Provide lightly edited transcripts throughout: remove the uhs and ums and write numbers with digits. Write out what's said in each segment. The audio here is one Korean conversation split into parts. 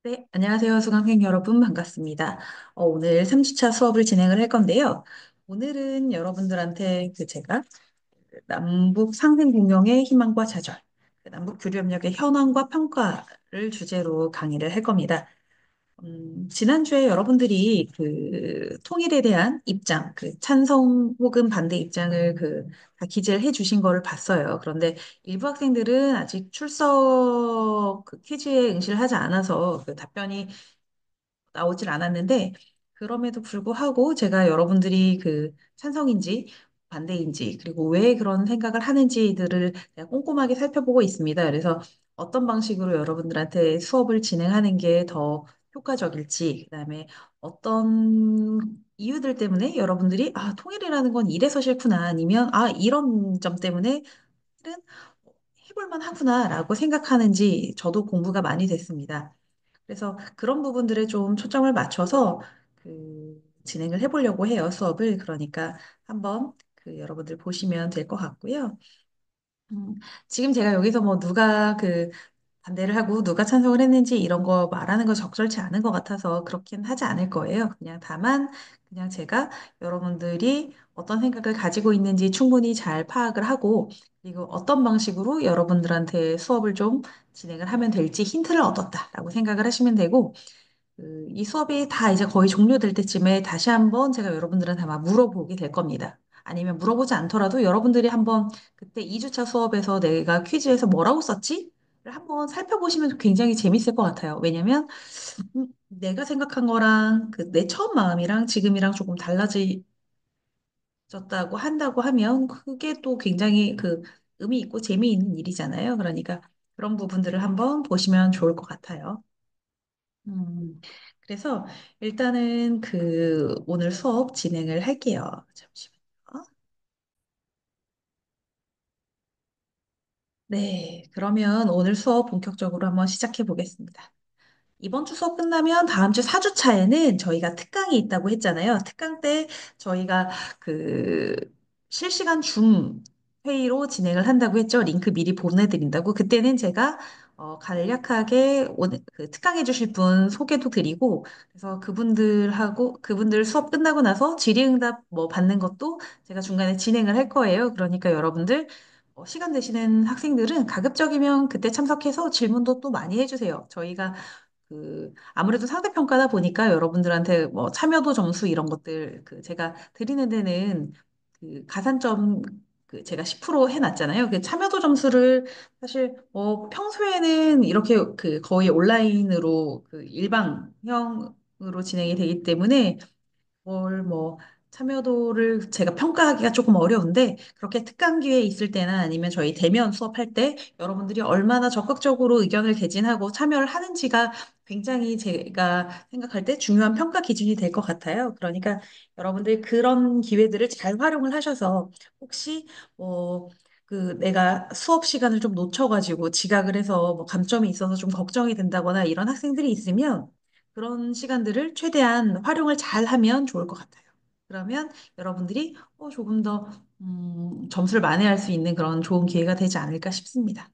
네, 안녕하세요. 수강생 여러분, 반갑습니다. 오늘 3주차 수업을 진행을 할 건데요. 오늘은 여러분들한테 제가 남북 상생 공영의 희망과 좌절, 남북 교류협력의 현황과 평가를 주제로 강의를 할 겁니다. 지난주에 여러분들이 통일에 대한 입장, 찬성 혹은 반대 입장을 다 기재를 해 주신 거를 봤어요. 그런데 일부 학생들은 아직 출석 퀴즈에 응시를 하지 않아서 답변이 나오질 않았는데, 그럼에도 불구하고 제가 여러분들이 찬성인지 반대인지, 그리고 왜 그런 생각을 하는지들을 제가 꼼꼼하게 살펴보고 있습니다. 그래서 어떤 방식으로 여러분들한테 수업을 진행하는 게 더 효과적일지, 그다음에 어떤 이유들 때문에 여러분들이, 통일이라는 건 이래서 싫구나, 아니면, 이런 점 때문에 실은 해볼만 하구나라고 생각하는지 저도 공부가 많이 됐습니다. 그래서 그런 부분들에 좀 초점을 맞춰서 진행을 해보려고 해요, 수업을. 그러니까 한번 여러분들 보시면 될 것 같고요. 음, 지금 제가 여기서 뭐 누가 반대를 하고 누가 찬성을 했는지 이런 거 말하는 거 적절치 않은 것 같아서 그렇긴 하지 않을 거예요. 그냥 다만 그냥 제가 여러분들이 어떤 생각을 가지고 있는지 충분히 잘 파악을 하고 그리고 어떤 방식으로 여러분들한테 수업을 좀 진행을 하면 될지 힌트를 얻었다라고 생각을 하시면 되고 이 수업이 다 이제 거의 종료될 때쯤에 다시 한번 제가 여러분들한테 아마 물어보게 될 겁니다. 아니면 물어보지 않더라도 여러분들이 한번 그때 2주차 수업에서 내가 퀴즈에서 뭐라고 썼지? 를 한번 살펴보시면 굉장히 재밌을 것 같아요. 왜냐면 내가 생각한 거랑 내 처음 마음이랑 지금이랑 조금 달라졌다고 한다고 하면 그게 또 굉장히 의미 있고 재미있는 일이잖아요. 그러니까 그런 부분들을 한번 보시면 좋을 것 같아요. 음, 그래서 일단은 오늘 수업 진행을 할게요. 잠시만요. 네, 그러면 오늘 수업 본격적으로 한번 시작해 보겠습니다. 이번 주 수업 끝나면 다음 주 4주차에는 저희가 특강이 있다고 했잖아요. 특강 때 저희가 그 실시간 줌 회의로 진행을 한다고 했죠. 링크 미리 보내드린다고. 그때는 제가 간략하게 오늘 특강해 주실 분 소개도 드리고 그래서 그분들 수업 끝나고 나서 질의응답 뭐 받는 것도 제가 중간에 진행을 할 거예요. 그러니까 여러분들 시간 되시는 학생들은 가급적이면 그때 참석해서 질문도 또 많이 해주세요. 저희가 아무래도 상대평가다 보니까 여러분들한테 뭐 참여도 점수 이런 것들 제가 드리는 데는 가산점 제가 10% 해놨잖아요. 참여도 점수를 사실 평소에는 이렇게 거의 온라인으로 일방형으로 진행이 되기 때문에 뭘 참여도를 제가 평가하기가 조금 어려운데 그렇게 특강 기회 있을 때나 아니면 저희 대면 수업할 때 여러분들이 얼마나 적극적으로 의견을 개진하고 참여를 하는지가 굉장히 제가 생각할 때 중요한 평가 기준이 될 것 같아요. 그러니까 여러분들 그런 기회들을 잘 활용을 하셔서 혹시 내가 수업 시간을 좀 놓쳐가지고 지각을 해서 감점이 있어서 좀 걱정이 된다거나 이런 학생들이 있으면 그런 시간들을 최대한 활용을 잘 하면 좋을 것 같아요. 그러면 여러분들이 조금 더 점수를 만회할 수 있는 그런 좋은 기회가 되지 않을까 싶습니다.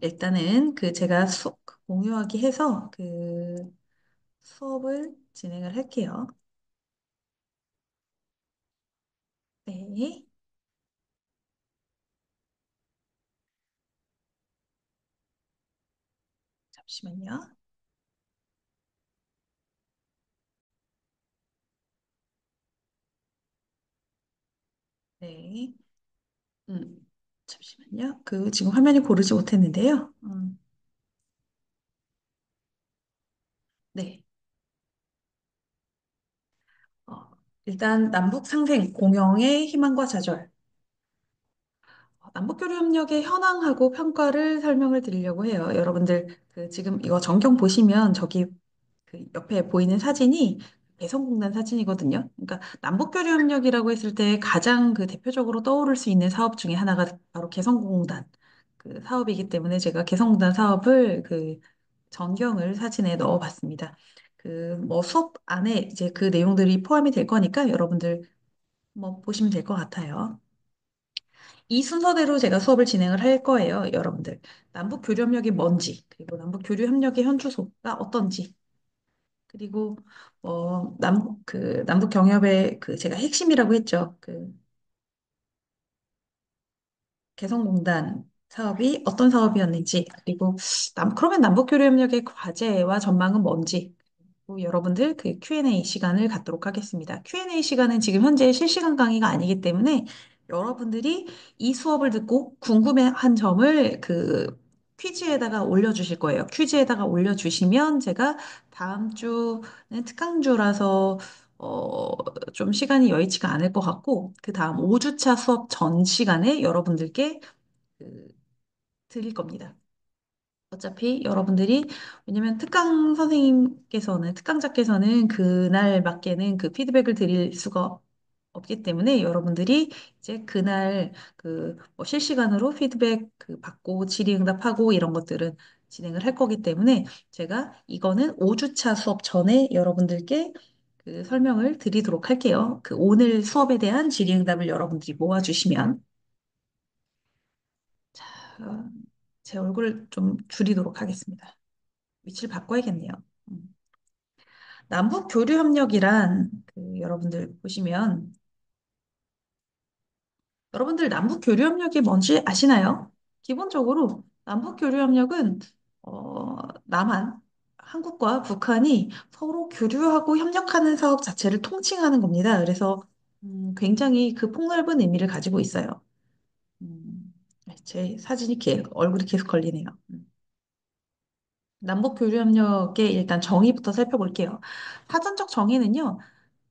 일단은 제가 공유하기 해서 수업을 진행을 할게요. 네, 잠시만요. 네, 음, 잠시만요. 지금 화면이 고르지 못했는데요. 네. 어, 일단 남북 상생 공영의 희망과 좌절. 남북교류협력의 현황하고 평가를 설명을 드리려고 해요. 여러분들 지금 이거 전경 보시면 저기 옆에 보이는 사진이 개성공단 사진이거든요. 그러니까 남북교류협력이라고 했을 때 가장 대표적으로 떠오를 수 있는 사업 중에 하나가 바로 개성공단 사업이기 때문에 제가 개성공단 사업을 전경을 사진에 넣어봤습니다. 수업 안에 이제 그 내용들이 포함이 될 거니까 여러분들 보시면 될 것 같아요. 이 순서대로 제가 수업을 진행을 할 거예요, 여러분들. 남북 교류 협력이 뭔지, 그리고 남북 교류 협력의 현주소가 어떤지, 그리고 남북 경협의 그 제가 핵심이라고 했죠. 그 개성공단 사업이 어떤 사업이었는지, 그리고 그러면 남북교류협력의 과제와 전망은 뭔지, 그리고 여러분들 그 Q&A 시간을 갖도록 하겠습니다. Q&A 시간은 지금 현재 실시간 강의가 아니기 때문에 여러분들이 이 수업을 듣고 궁금해한 점을 그 퀴즈에다가 올려주실 거예요. 퀴즈에다가 올려주시면 제가 다음 주는 특강주라서 어, 좀 시간이 여의치가 않을 것 같고, 그 다음 5주차 수업 전 시간에 여러분들께 그, 드릴 겁니다. 어차피 여러분들이, 왜냐면 특강자께서는 그날 맞게는 그 피드백을 드릴 수가 없기 때문에 여러분들이 이제 그날 그뭐 실시간으로 피드백 그 받고 질의응답하고 이런 것들은 진행을 할 거기 때문에 제가 이거는 5주차 수업 전에 여러분들께 그 설명을 드리도록 할게요. 그 오늘 수업에 대한 질의응답을 여러분들이 모아주시면 어, 제 얼굴을 좀 줄이도록 하겠습니다. 위치를 바꿔야겠네요. 음. 남북 교류 협력이란 여러분들 보시면 여러분들 남북 교류 협력이 뭔지 아시나요? 기본적으로 남북 교류 협력은 남한, 한국과 북한이 서로 교류하고 협력하는 사업 자체를 통칭하는 겁니다. 그래서 굉장히 그 폭넓은 의미를 가지고 있어요. 제 사진이 얼굴이 계속 걸리네요. 남북 교류 협력의 일단 정의부터 살펴볼게요. 사전적 정의는요,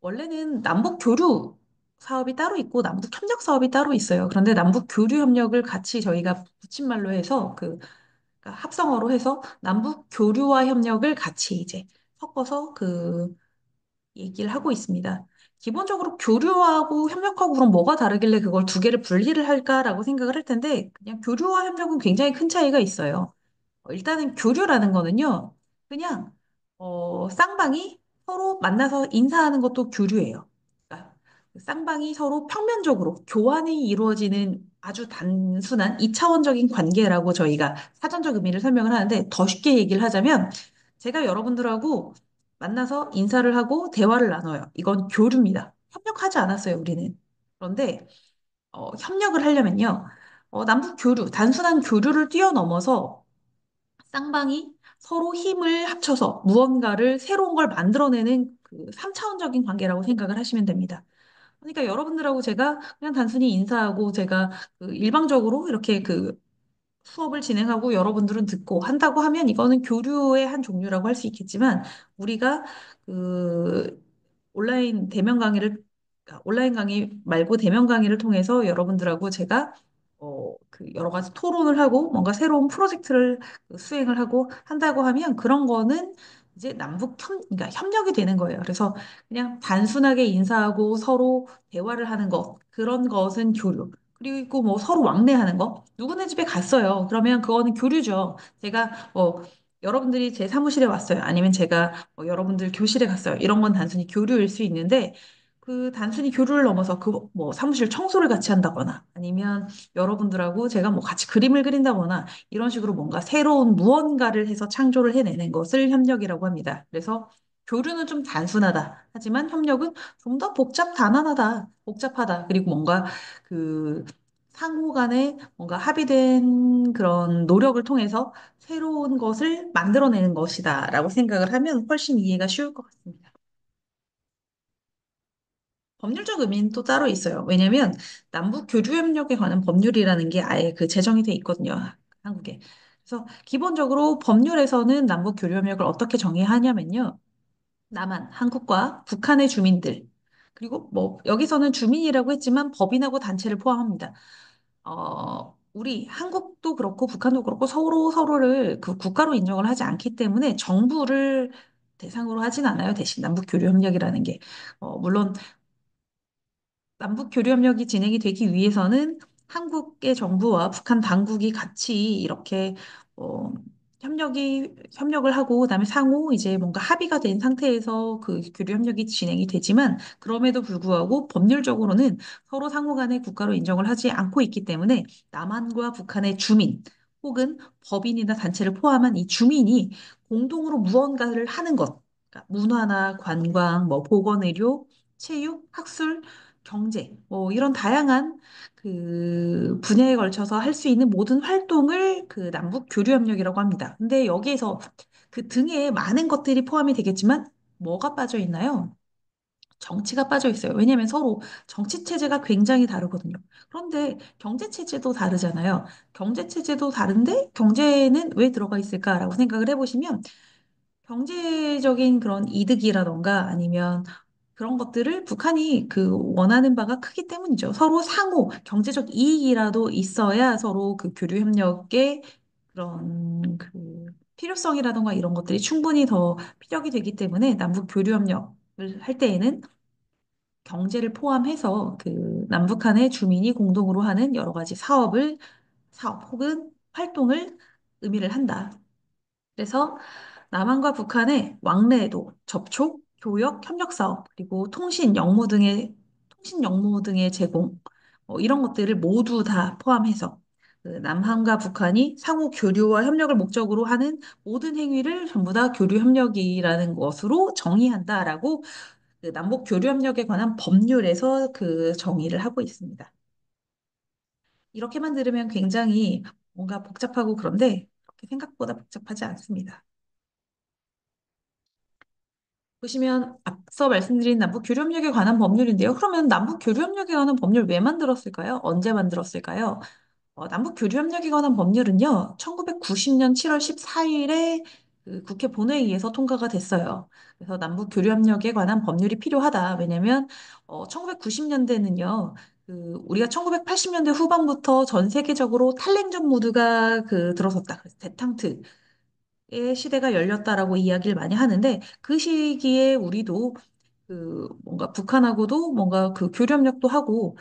원래는 남북 교류 사업이 따로 있고 남북 협력 사업이 따로 있어요. 그런데 남북 교류 협력을 같이 저희가 붙임말로 해서 그러니까 합성어로 해서 남북 교류와 협력을 같이 이제 섞어서 얘기를 하고 있습니다. 기본적으로 교류하고 협력하고 그럼 뭐가 다르길래 그걸 두 개를 분리를 할까라고 생각을 할 텐데 그냥 교류와 협력은 굉장히 큰 차이가 있어요. 일단은 교류라는 거는요, 그냥, 쌍방이 서로 만나서 인사하는 것도 교류예요. 그러니까 그 쌍방이 서로 평면적으로 교환이 이루어지는 아주 단순한 이차원적인 관계라고 저희가 사전적 의미를 설명을 하는데 더 쉽게 얘기를 하자면 제가 여러분들하고 만나서 인사를 하고 대화를 나눠요. 이건 교류입니다. 협력하지 않았어요, 우리는. 그런데 협력을 하려면요, 남북 교류, 단순한 교류를 뛰어넘어서 쌍방이 서로 힘을 합쳐서 무언가를 새로운 걸 만들어내는 그 3차원적인 관계라고 생각을 하시면 됩니다. 그러니까 여러분들하고 제가 그냥 단순히 인사하고 제가 그 일방적으로 이렇게 그 수업을 진행하고 여러분들은 듣고 한다고 하면 이거는 교류의 한 종류라고 할 수 있겠지만 우리가 그 온라인 강의 말고 대면 강의를 통해서 여러분들하고 제가 그 여러 가지 토론을 하고 뭔가 새로운 프로젝트를 그 수행을 하고 한다고 하면 그런 거는 이제 그러니까 협력이 되는 거예요. 그래서 그냥 단순하게 인사하고 서로 대화를 하는 것, 그런 것은 교류. 그리고 뭐 서로 왕래하는 거, 누구네 집에 갔어요. 그러면 그거는 교류죠. 제가 여러분들이 제 사무실에 왔어요. 아니면 제가 여러분들 교실에 갔어요. 이런 건 단순히 교류일 수 있는데 그 단순히 교류를 넘어서 그 뭐 사무실 청소를 같이 한다거나 아니면 여러분들하고 제가 뭐 같이 그림을 그린다거나 이런 식으로 뭔가 새로운 무언가를 해서 창조를 해내는 것을 협력이라고 합니다. 그래서 교류는 좀 단순하다. 하지만 협력은 좀 더 복잡하다. 그리고 뭔가 그 상호 간에 뭔가 합의된 그런 노력을 통해서 새로운 것을 만들어내는 것이다라고 생각을 하면 훨씬 이해가 쉬울 것 같습니다. 법률적 의미는 또 따로 있어요. 왜냐하면 남북 교류협력에 관한 법률이라는 게 아예 그 제정이 돼 있거든요. 한국에. 그래서 기본적으로 법률에서는 남북 교류협력을 어떻게 정의하냐면요. 남한, 한국과 북한의 주민들, 그리고 뭐 여기서는 주민이라고 했지만 법인하고 단체를 포함합니다. 우리 한국도 그렇고 북한도 그렇고 서로를 그 국가로 인정을 하지 않기 때문에 정부를 대상으로 하진 않아요. 대신 남북 교류 협력이라는 게. 물론 남북 교류 협력이 진행이 되기 위해서는 한국의 정부와 북한 당국이 같이 이렇게 어, 협력을 하고 그다음에 상호 이제 뭔가 합의가 된 상태에서 그 교류 협력이 진행이 되지만 그럼에도 불구하고 법률적으로는 서로 상호 간의 국가로 인정을 하지 않고 있기 때문에 남한과 북한의 주민 혹은 법인이나 단체를 포함한 이 주민이 공동으로 무언가를 하는 것, 그러니까 문화나 관광, 뭐 보건의료, 체육, 학술, 경제, 뭐 이런 다양한 그 분야에 걸쳐서 할 수 있는 모든 활동을 그 남북 교류 협력이라고 합니다. 근데 여기에서 그 등에 많은 것들이 포함이 되겠지만 뭐가 빠져 있나요? 정치가 빠져 있어요. 왜냐하면 서로 정치 체제가 굉장히 다르거든요. 그런데 경제 체제도 다르잖아요. 경제 체제도 다른데 경제는 왜 들어가 있을까라고 생각을 해보시면 경제적인 그런 이득이라던가 아니면 그런 것들을 북한이 그 원하는 바가 크기 때문이죠. 서로 상호 경제적 이익이라도 있어야 서로 그 교류 협력의 그런 그 필요성이라던가 이런 것들이 충분히 더 피력이 되기 때문에 남북 교류 협력을 할 때에는 경제를 포함해서 그 남북한의 주민이 공동으로 하는 여러 가지 사업 혹은 활동을 의미를 한다. 그래서 남한과 북한의 왕래도 접촉, 교역, 협력 사업, 그리고 통신 영무 등의 제공, 이런 것들을 모두 다 포함해서 그 남한과 북한이 상호 교류와 협력을 목적으로 하는 모든 행위를 전부 다 교류 협력이라는 것으로 정의한다라고 그 남북 교류 협력에 관한 법률에서 그 정의를 하고 있습니다. 이렇게만 들으면 굉장히 뭔가 복잡하고 그런데 그렇게 생각보다 복잡하지 않습니다. 보시면 앞서 말씀드린 남북 교류협력에 관한 법률인데요. 그러면 남북 교류협력에 관한 법률 왜 만들었을까요? 언제 만들었을까요? 남북 교류협력에 관한 법률은요, 1990년 7월 14일에 그 국회 본회의에서 통과가 됐어요. 그래서 남북 교류협력에 관한 법률이 필요하다. 왜냐하면 1990년대는요, 그 우리가 1980년대 후반부터 전 세계적으로 탈냉전 모드가 그 들어섰다. 그래서 대탕트 의 시대가 열렸다라고 이야기를 많이 하는데 그 시기에 우리도 그 뭔가 북한하고도 뭔가 그 교류협력도 하고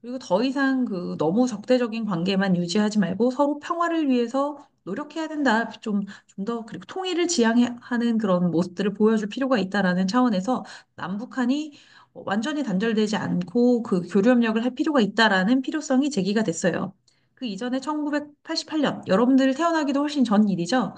그리고 더 이상 그 너무 적대적인 관계만 유지하지 말고 서로 평화를 위해서 노력해야 된다. 좀 더 그리고 통일을 지향하는 그런 모습들을 보여줄 필요가 있다라는 차원에서 남북한이 완전히 단절되지 않고 그 교류협력을 할 필요가 있다라는 필요성이 제기가 됐어요. 그 이전에 1988년, 여러분들 태어나기도 훨씬 전 일이죠.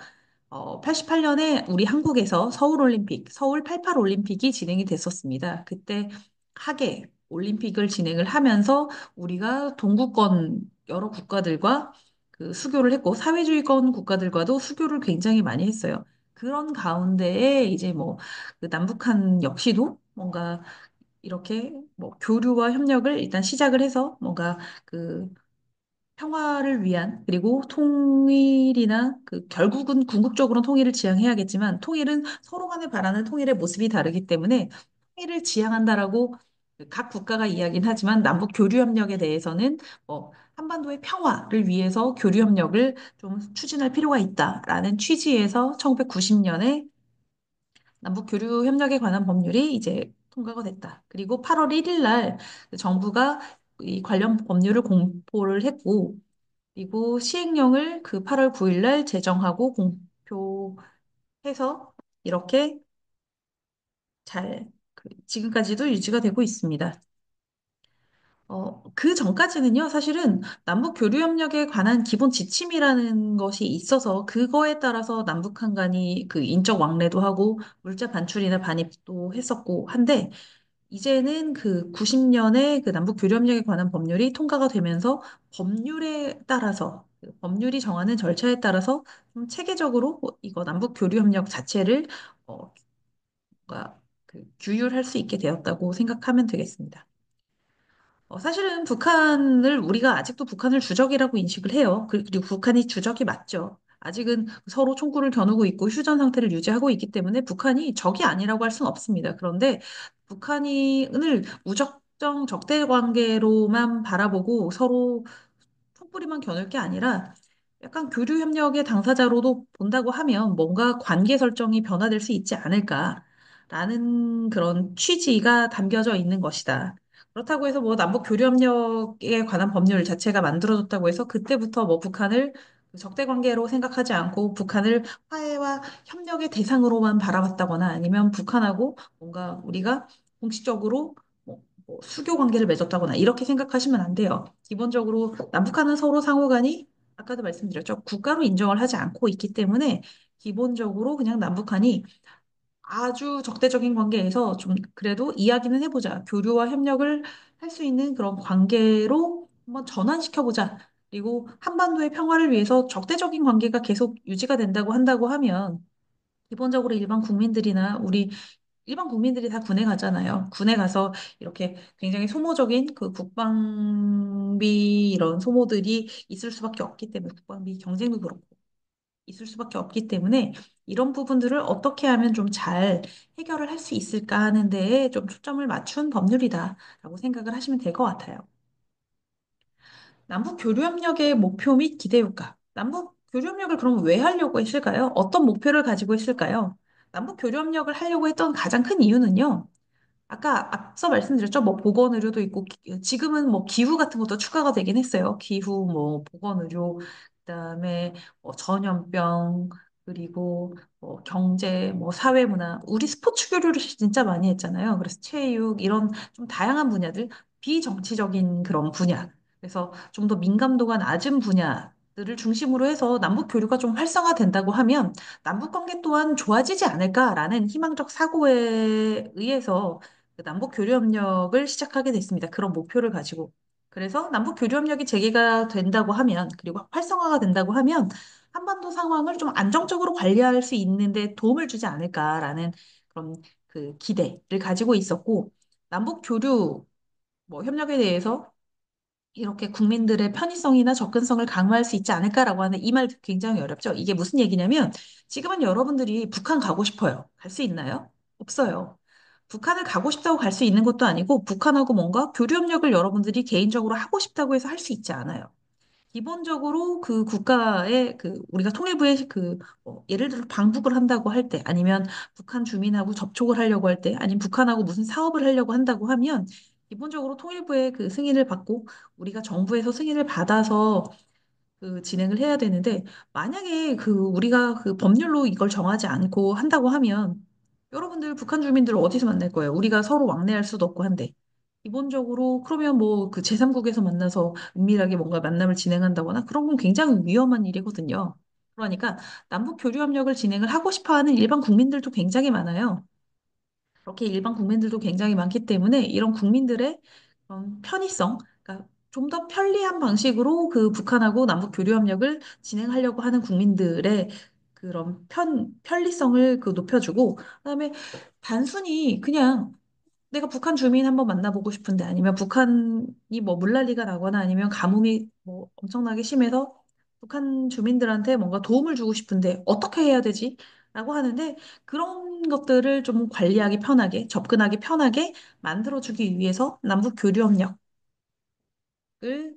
88년에 우리 한국에서 서울올림픽, 서울 88 올림픽이 진행이 됐었습니다. 그때 하계 올림픽을 진행을 하면서 우리가 동구권 여러 국가들과 그 수교를 했고 사회주의권 국가들과도 수교를 굉장히 많이 했어요. 그런 가운데에 이제 뭐그 남북한 역시도 뭔가 이렇게 뭐 교류와 협력을 일단 시작을 해서 뭔가 그 평화를 위한 그리고 통일이나 그 결국은 궁극적으로는 통일을 지향해야겠지만 통일은 서로 간에 바라는 통일의 모습이 다르기 때문에 통일을 지향한다라고 각 국가가 이야기는 하지만 남북 교류 협력에 대해서는 한반도의 평화를 위해서 교류 협력을 좀 추진할 필요가 있다라는 취지에서 1990년에 남북 교류 협력에 관한 법률이 이제 통과가 됐다. 그리고 8월 1일 날 정부가 이 관련 법률을 공포를 했고 그리고 시행령을 그 8월 9일 날 제정하고 공표해서 이렇게 지금까지도 유지가 되고 있습니다. 그 전까지는요, 사실은 남북 교류 협력에 관한 기본 지침이라는 것이 있어서 그거에 따라서 남북한 간이 그 인적 왕래도 하고 물자 반출이나 반입도 했었고 한데 이제는 그 90년에 그 남북 교류협력에 관한 법률이 통과가 되면서 법률에 따라서 그 법률이 정하는 절차에 따라서 좀 체계적으로 이거 남북 교류협력 자체를 뭔가 그 규율할 수 있게 되었다고 생각하면 되겠습니다. 사실은 북한을 우리가 아직도 북한을 주적이라고 인식을 해요. 그리고 북한이 주적이 맞죠. 아직은 서로 총구를 겨누고 있고 휴전 상태를 유지하고 있기 때문에 북한이 적이 아니라고 할 수는 없습니다. 그런데 북한을 무작정 적대 관계로만 바라보고 서로 촛불이만 겨눌 게 아니라 약간 교류 협력의 당사자로도 본다고 하면 뭔가 관계 설정이 변화될 수 있지 않을까라는 그런 취지가 담겨져 있는 것이다. 그렇다고 해서 뭐 남북 교류 협력에 관한 법률 자체가 만들어졌다고 해서 그때부터 뭐 북한을 그 적대 관계로 생각하지 않고 북한을 화해와 협력의 대상으로만 바라봤다거나 아니면 북한하고 뭔가 우리가 공식적으로 뭐 수교 관계를 맺었다거나 이렇게 생각하시면 안 돼요. 기본적으로 남북한은 서로 상호간이 아까도 말씀드렸죠. 국가로 인정을 하지 않고 있기 때문에 기본적으로 그냥 남북한이 아주 적대적인 관계에서 좀 그래도 이야기는 해보자. 교류와 협력을 할 수 있는 그런 관계로 한번 전환시켜보자. 그리고 한반도의 평화를 위해서 적대적인 관계가 계속 유지가 된다고 한다고 하면 기본적으로 일반 국민들이나 우리 일반 국민들이 다 군에 가잖아요. 군에 가서 이렇게 굉장히 소모적인 그 국방비 이런 소모들이 있을 수밖에 없기 때문에 국방비 경쟁도 그렇고 있을 수밖에 없기 때문에 이런 부분들을 어떻게 하면 좀 잘 해결을 할 수 있을까 하는 데에 좀 초점을 맞춘 법률이다라고 생각을 하시면 될 것 같아요. 남북 교류협력의 목표 및 기대 효과. 남북 교류협력을 그럼 왜 하려고 했을까요? 어떤 목표를 가지고 했을까요? 남북 교류협력을 하려고 했던 가장 큰 이유는요. 아까 앞서 말씀드렸죠. 뭐 보건 의료도 있고 지금은 뭐 기후 같은 것도 추가가 되긴 했어요. 기후 뭐 보건 의료 그다음에 뭐 전염병 그리고 뭐 경제 뭐 사회 문화 우리 스포츠 교류를 진짜 많이 했잖아요. 그래서 체육 이런 좀 다양한 분야들 비정치적인 그런 분야 그래서 좀 더 민감도가 낮은 분야들을 중심으로 해서 남북 교류가 좀 활성화된다고 하면 남북 관계 또한 좋아지지 않을까라는 희망적 사고에 의해서 그 남북 교류 협력을 시작하게 됐습니다. 그런 목표를 가지고. 그래서 남북 교류 협력이 재개가 된다고 하면, 그리고 활성화가 된다고 하면, 한반도 상황을 좀 안정적으로 관리할 수 있는데 도움을 주지 않을까라는 그런 그 기대를 가지고 있었고, 남북 교류 뭐 협력에 대해서 이렇게 국민들의 편의성이나 접근성을 강화할 수 있지 않을까라고 하는 이 말 굉장히 어렵죠. 이게 무슨 얘기냐면 지금은 여러분들이 북한 가고 싶어요. 갈 수 있나요? 없어요. 북한을 가고 싶다고 갈 수 있는 것도 아니고 북한하고 뭔가 교류 협력을 여러분들이 개인적으로 하고 싶다고 해서 할 수 있지 않아요. 기본적으로 그 국가의 그 우리가 통일부의 예를 들어 방북을 한다고 할 때 아니면 북한 주민하고 접촉을 하려고 할 때 아니면 북한하고 무슨 사업을 하려고 한다고 하면 기본적으로 통일부의 그 승인을 받고 우리가 정부에서 승인을 받아서 그 진행을 해야 되는데 만약에 그 우리가 그 법률로 이걸 정하지 않고 한다고 하면 여러분들 북한 주민들 어디서 만날 거예요? 우리가 서로 왕래할 수도 없고 한데 기본적으로 그러면 뭐 그 제3국에서 만나서 은밀하게 뭔가 만남을 진행한다거나 그런 건 굉장히 위험한 일이거든요. 그러니까 남북 교류 협력을 진행을 하고 싶어 하는 일반 국민들도 굉장히 많아요. 그렇게 일반 국민들도 굉장히 많기 때문에 이런 국민들의 편의성, 그러니까 좀 더 편리한 방식으로 그 북한하고 남북 교류 협력을 진행하려고 하는 국민들의 그런 편리성을 그 높여주고, 그다음에 단순히 그냥 내가 북한 주민 한번 만나보고 싶은데 아니면 북한이 뭐 물난리가 나거나 아니면 가뭄이 뭐 엄청나게 심해서 북한 주민들한테 뭔가 도움을 주고 싶은데 어떻게 해야 되지? 라고 하는데 그런 것들을 좀 관리하기 편하게 접근하기 편하게 만들어주기 위해서 남북 교류 협력을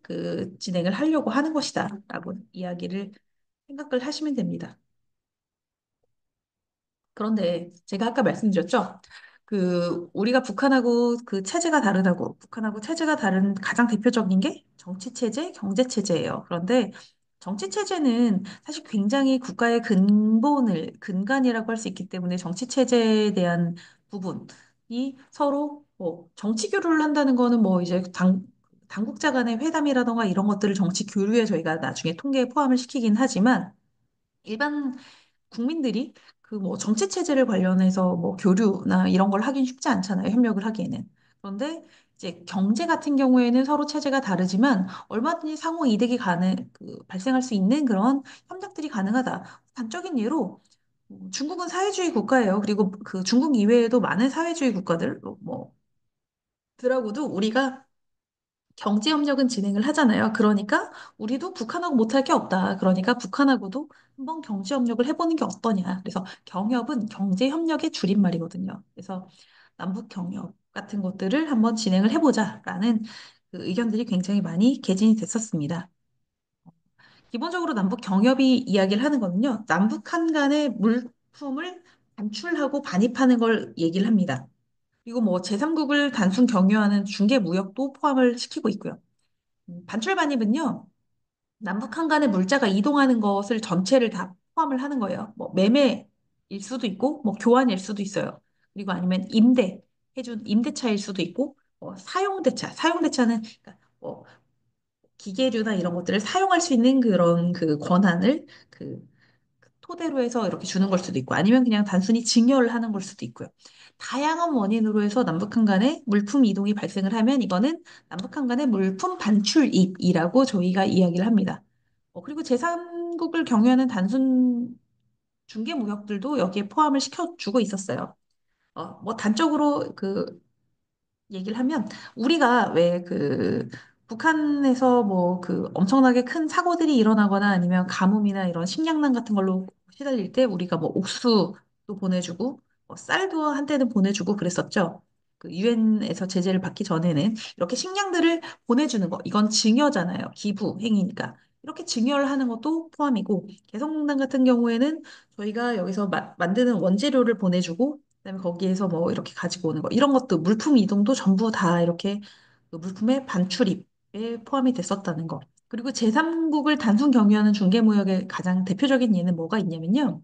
그 진행을 하려고 하는 것이다 라고 이야기를 생각을 하시면 됩니다. 그런데 제가 아까 말씀드렸죠. 그 우리가 북한하고 그 체제가 다르다고 북한하고 체제가 다른 가장 대표적인 게 정치 체제, 경제 체제예요. 그런데 정치 체제는 사실 굉장히 국가의 근간이라고 할 수 있기 때문에 정치 체제에 대한 부분이 서로 뭐 정치 교류를 한다는 거는 뭐 이제 당국자 간의 회담이라던가 이런 것들을 정치 교류에 저희가 나중에 통계에 포함을 시키긴 하지만 일반 국민들이 그 뭐 정치 체제를 관련해서 뭐 교류나 이런 걸 하긴 쉽지 않잖아요. 협력을 하기에는. 그런데 이제 경제 같은 경우에는 서로 체제가 다르지만 얼마든지 상호 이득이 발생할 수 있는 그런 협력들이 가능하다. 단적인 예로 중국은 사회주의 국가예요. 그리고 그 중국 이외에도 많은 사회주의 국가들 뭐 들하고도 우리가 경제 협력은 진행을 하잖아요. 그러니까 우리도 북한하고 못할 게 없다. 그러니까 북한하고도 한번 경제 협력을 해보는 게 어떠냐. 그래서 경협은 경제 협력의 줄임말이거든요. 그래서 남북 경협 같은 것들을 한번 진행을 해보자라는 그 의견들이 굉장히 많이 개진이 됐었습니다. 기본적으로 남북 경협이 이야기를 하는 거는요. 남북한 간의 물품을 반출하고 반입하는 걸 얘기를 합니다. 그리고 뭐 제3국을 단순 경유하는 중개 무역도 포함을 시키고 있고요. 반출 반입은요. 남북한 간의 물자가 이동하는 것을 전체를 다 포함을 하는 거예요. 뭐 매매일 수도 있고, 뭐 교환일 수도 있어요. 그리고 아니면 해준 임대차일 수도 있고, 사용대차는 그러니까 뭐 기계류나 이런 것들을 사용할 수 있는 그런 그 권한을 그 토대로 해서 이렇게 주는 걸 수도 있고, 아니면 그냥 단순히 증여를 하는 걸 수도 있고요. 다양한 원인으로 해서 남북한 간에 물품 이동이 발생을 하면 이거는 남북한 간의 물품 반출입이라고 저희가 이야기를 합니다. 그리고 제3국을 경유하는 단순 중개 무역들도 여기에 포함을 시켜주고 있었어요. 뭐 단적으로 그 얘기를 하면 우리가 왜 그 북한에서 뭐 그 엄청나게 큰 사고들이 일어나거나 아니면 가뭄이나 이런 식량난 같은 걸로 시달릴 때 우리가 뭐 옥수도 보내주고 쌀도 한때는 보내주고 그랬었죠. 그 유엔에서 제재를 받기 전에는 이렇게 식량들을 보내주는 거 이건 증여잖아요. 기부 행위니까. 이렇게 증여를 하는 것도 포함이고 개성공단 같은 경우에는 저희가 여기서 만드는 원재료를 보내주고 그다음에 거기에서 뭐 이렇게 가지고 오는 거 이런 것도 물품 이동도 전부 다 이렇게 그 물품의 반출입에 포함이 됐었다는 거. 그리고 제3국을 단순 경유하는 중개무역의 가장 대표적인 예는 뭐가 있냐면요.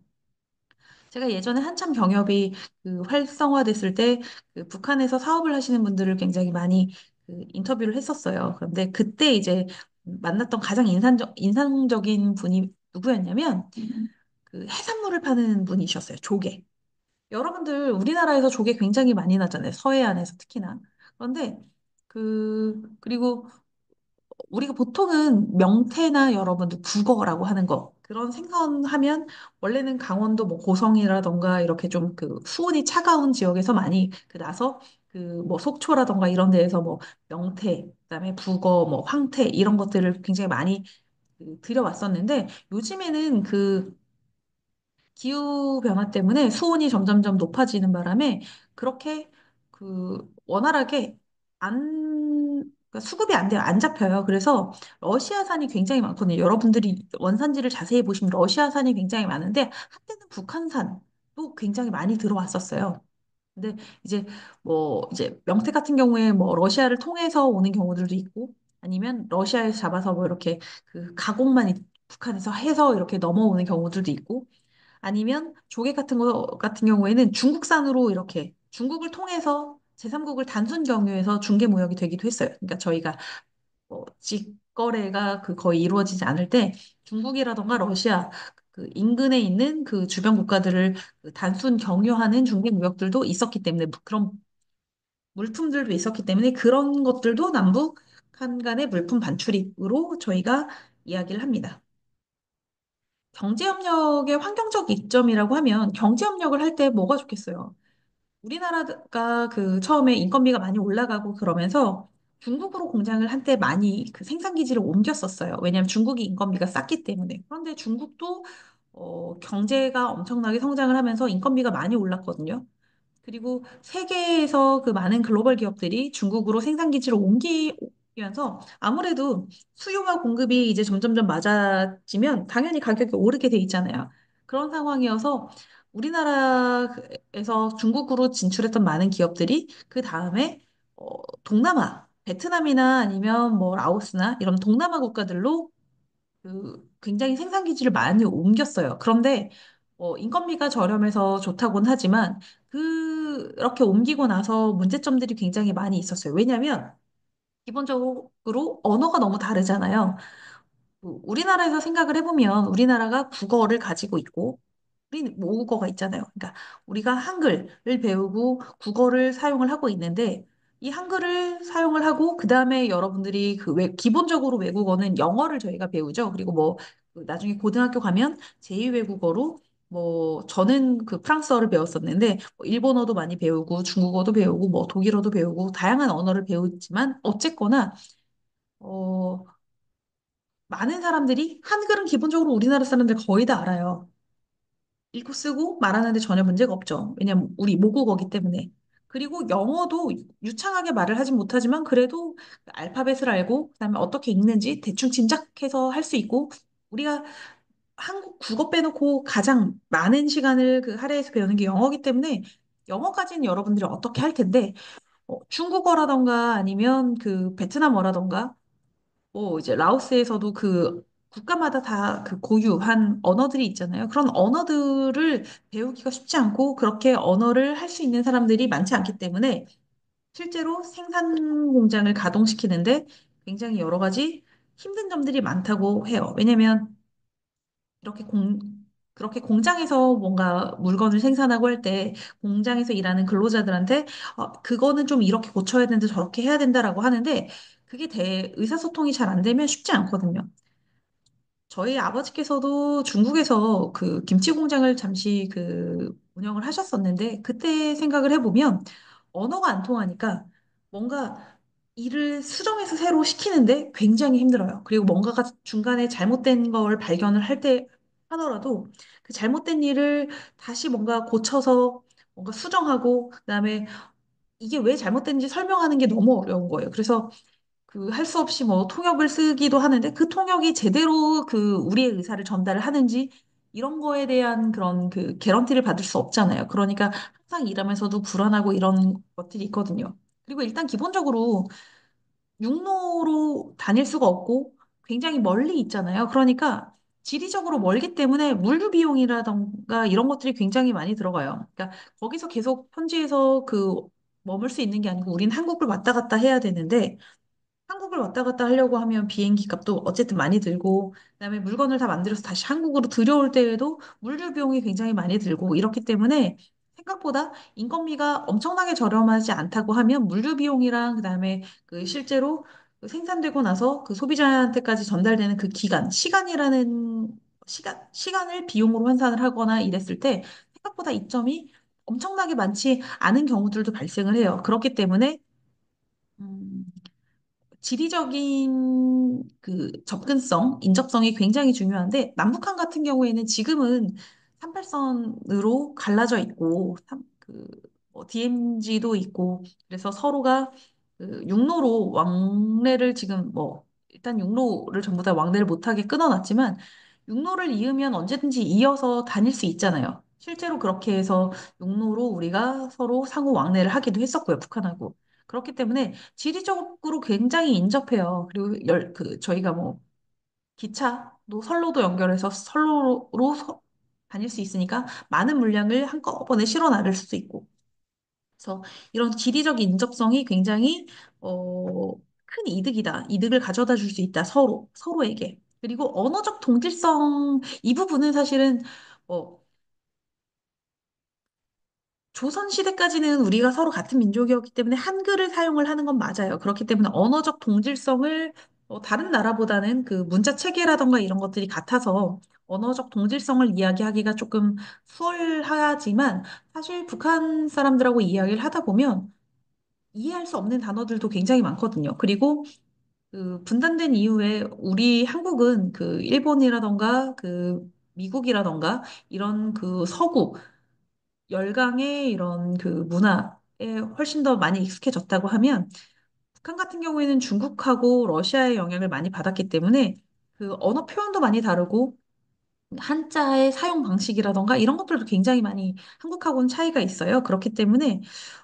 제가 예전에 한참 경협이 그 활성화됐을 때 그 북한에서 사업을 하시는 분들을 굉장히 많이 그 인터뷰를 했었어요. 그런데 그때 이제 만났던 가장 인상적인 분이 누구였냐면 그 해산물을 파는 분이셨어요. 조개. 여러분들 우리나라에서 조개 굉장히 많이 나잖아요. 서해안에서 특히나. 그런데 그리고 우리가 보통은 명태나 여러분들 북어라고 하는 거 그런 생선하면 원래는 강원도 뭐 고성이라던가 이렇게 좀 그 수온이 차가운 지역에서 많이 그 나서 그 뭐 속초라던가 이런 데에서 뭐 명태 그다음에 북어 뭐 황태 이런 것들을 굉장히 많이 그 들여왔었는데 요즘에는 그 기후 변화 때문에 수온이 점점점 높아지는 바람에 그렇게 그 원활하게 그러니까 수급이 안 돼요. 안 잡혀요. 그래서 러시아산이 굉장히 많거든요. 여러분들이 원산지를 자세히 보시면 러시아산이 굉장히 많은데 한때는 북한산도 굉장히 많이 들어왔었어요. 근데 이제 명태 같은 경우에 뭐 러시아를 통해서 오는 경우들도 있고 아니면 러시아에서 잡아서 뭐 이렇게 그 가공만 북한에서 해서 이렇게 넘어오는 경우들도 있고 아니면 조개 같은 거 같은 경우에는 중국산으로 이렇게 중국을 통해서 제3국을 단순 경유해서 중개 무역이 되기도 했어요. 그러니까 저희가 직거래가 그 거의 이루어지지 않을 때 중국이라던가 러시아 그 인근에 있는 그 주변 국가들을 그 단순 경유하는 중개 무역들도 있었기 때문에 그런 물품들도 있었기 때문에 그런 것들도 남북 한 간의 물품 반출입으로 저희가 이야기를 합니다. 경제협력의 환경적 이점이라고 하면 경제협력을 할 때 뭐가 좋겠어요? 우리나라가 그 처음에 인건비가 많이 올라가고 그러면서 중국으로 공장을 한때 많이 그 생산 기지를 옮겼었어요. 왜냐하면 중국이 인건비가 쌌기 때문에. 그런데 중국도 경제가 엄청나게 성장을 하면서 인건비가 많이 올랐거든요. 그리고 세계에서 그 많은 글로벌 기업들이 중국으로 생산 기지를 옮기면서 아무래도 수요와 공급이 이제 점점점 맞아지면 당연히 가격이 오르게 돼 있잖아요. 그런 상황이어서 우리나라에서 중국으로 진출했던 많은 기업들이 그 다음에 동남아, 베트남이나 아니면 뭐 라오스나 이런 동남아 국가들로 그 굉장히 생산 기지를 많이 옮겼어요. 그런데 인건비가 저렴해서 좋다고는 하지만 그렇게 옮기고 나서 문제점들이 굉장히 많이 있었어요. 왜냐하면 기본적으로 언어가 너무 다르잖아요. 우리나라에서 생각을 해보면 우리나라가 국어를 가지고 있고 우리 모국어가 있잖아요. 그러니까 우리가 한글을 배우고 국어를 사용을 하고 있는데 이 한글을 사용을 하고 그다음에 여러분들이 기본적으로 외국어는 영어를 저희가 배우죠. 그리고 뭐그 나중에 고등학교 가면 제2외국어로 뭐 저는 그 프랑스어를 배웠었는데 뭐 일본어도 많이 배우고 중국어도 배우고 뭐 독일어도 배우고 다양한 언어를 배우지만 어쨌거나 어 많은 사람들이 한글은 기본적으로 우리나라 사람들 거의 다 알아요. 읽고 쓰고 말하는데 전혀 문제가 없죠. 왜냐면 우리 모국어기 때문에. 그리고 영어도 유창하게 말을 하진 못하지만 그래도 알파벳을 알고 그다음에 어떻게 읽는지 대충 짐작해서 할 수 있고 우리가 한국 국어 빼놓고 가장 많은 시간을 그 할애해서 배우는 게 영어기 때문에 영어까지는 여러분들이 어떻게 할 텐데 중국어라던가 아니면 그 베트남어라던가 이제 라오스에서도 그 국가마다 다 그 고유한 언어들이 있잖아요. 그런 언어들을 배우기가 쉽지 않고 그렇게 언어를 할 수 있는 사람들이 많지 않기 때문에 실제로 생산 공장을 가동시키는데 굉장히 여러 가지 힘든 점들이 많다고 해요. 왜냐하면 이렇게 그렇게 공장에서 뭔가 물건을 생산하고 할 때 공장에서 일하는 근로자들한테 그거는 좀 이렇게 고쳐야 되는데 저렇게 해야 된다라고 하는데 그게 의사소통이 잘 안 되면 쉽지 않거든요. 저희 아버지께서도 중국에서 그 김치 공장을 잠시 그 운영을 하셨었는데 그때 생각을 해보면 언어가 안 통하니까 뭔가 일을 수정해서 새로 시키는데 굉장히 힘들어요. 그리고 뭔가가 중간에 잘못된 걸 발견을 할 때 하더라도 그 잘못된 일을 다시 뭔가 고쳐서 뭔가 수정하고 그다음에 이게 왜 잘못된지 설명하는 게 너무 어려운 거예요. 그래서 그 할 수 없이 뭐 통역을 쓰기도 하는데 그 통역이 제대로 그 우리의 의사를 전달을 하는지 이런 거에 대한 그런 그 개런티를 받을 수 없잖아요. 그러니까 항상 일하면서도 불안하고 이런 것들이 있거든요. 그리고 일단 기본적으로 육로로 다닐 수가 없고 굉장히 멀리 있잖아요. 그러니까 지리적으로 멀기 때문에 물류 비용이라던가 이런 것들이 굉장히 많이 들어가요. 그러니까 거기서 계속 현지에서 그 머물 수 있는 게 아니고 우린 한국을 왔다 갔다 해야 되는데 한국을 왔다 갔다 하려고 하면 비행기 값도 어쨌든 많이 들고, 그다음에 물건을 다 만들어서 다시 한국으로 들여올 때에도 물류 비용이 굉장히 많이 들고, 이렇기 때문에 생각보다 인건비가 엄청나게 저렴하지 않다고 하면 물류 비용이랑 그다음에 그 실제로 그 생산되고 나서 그 소비자한테까지 전달되는 그 시간을 비용으로 환산을 하거나 이랬을 때 생각보다 이점이 엄청나게 많지 않은 경우들도 발생을 해요. 그렇기 때문에 음, 지리적인 그 접근성, 인접성이 굉장히 중요한데 남북한 같은 경우에는 지금은 38선으로 갈라져 있고 DMZ도 있고 그래서 서로가 그 육로로 왕래를 지금 뭐 일단 육로를 전부 다 왕래를 못하게 끊어놨지만 육로를 이으면 언제든지 이어서 다닐 수 있잖아요. 실제로 그렇게 해서 육로로 우리가 서로 상호 왕래를 하기도 했었고요, 북한하고. 그렇기 때문에 지리적으로 굉장히 인접해요. 그리고 저희가 뭐 기차도 선로도 연결해서 다닐 수 있으니까 많은 물량을 한꺼번에 실어 나를 수도 있고. 그래서 이런 지리적 인접성이 굉장히 큰 이득이다. 이득을 가져다 줄 수 있다. 서로에게. 그리고 언어적 동질성 이 부분은 사실은 어, 조선 시대까지는 우리가 서로 같은 민족이었기 때문에 한글을 사용을 하는 건 맞아요. 그렇기 때문에 언어적 동질성을 다른 나라보다는 그 문자 체계라던가 이런 것들이 같아서 언어적 동질성을 이야기하기가 조금 수월하지만 사실 북한 사람들하고 이야기를 하다 보면 이해할 수 없는 단어들도 굉장히 많거든요. 그리고 그 분단된 이후에 우리 한국은 그 일본이라던가 그 미국이라던가 이런 그 서구 열강의 이런 그 문화에 훨씬 더 많이 익숙해졌다고 하면 북한 같은 경우에는 중국하고 러시아의 영향을 많이 받았기 때문에 그 언어 표현도 많이 다르고 한자의 사용 방식이라던가 이런 것들도 굉장히 많이 한국하고는 차이가 있어요. 그렇기 때문에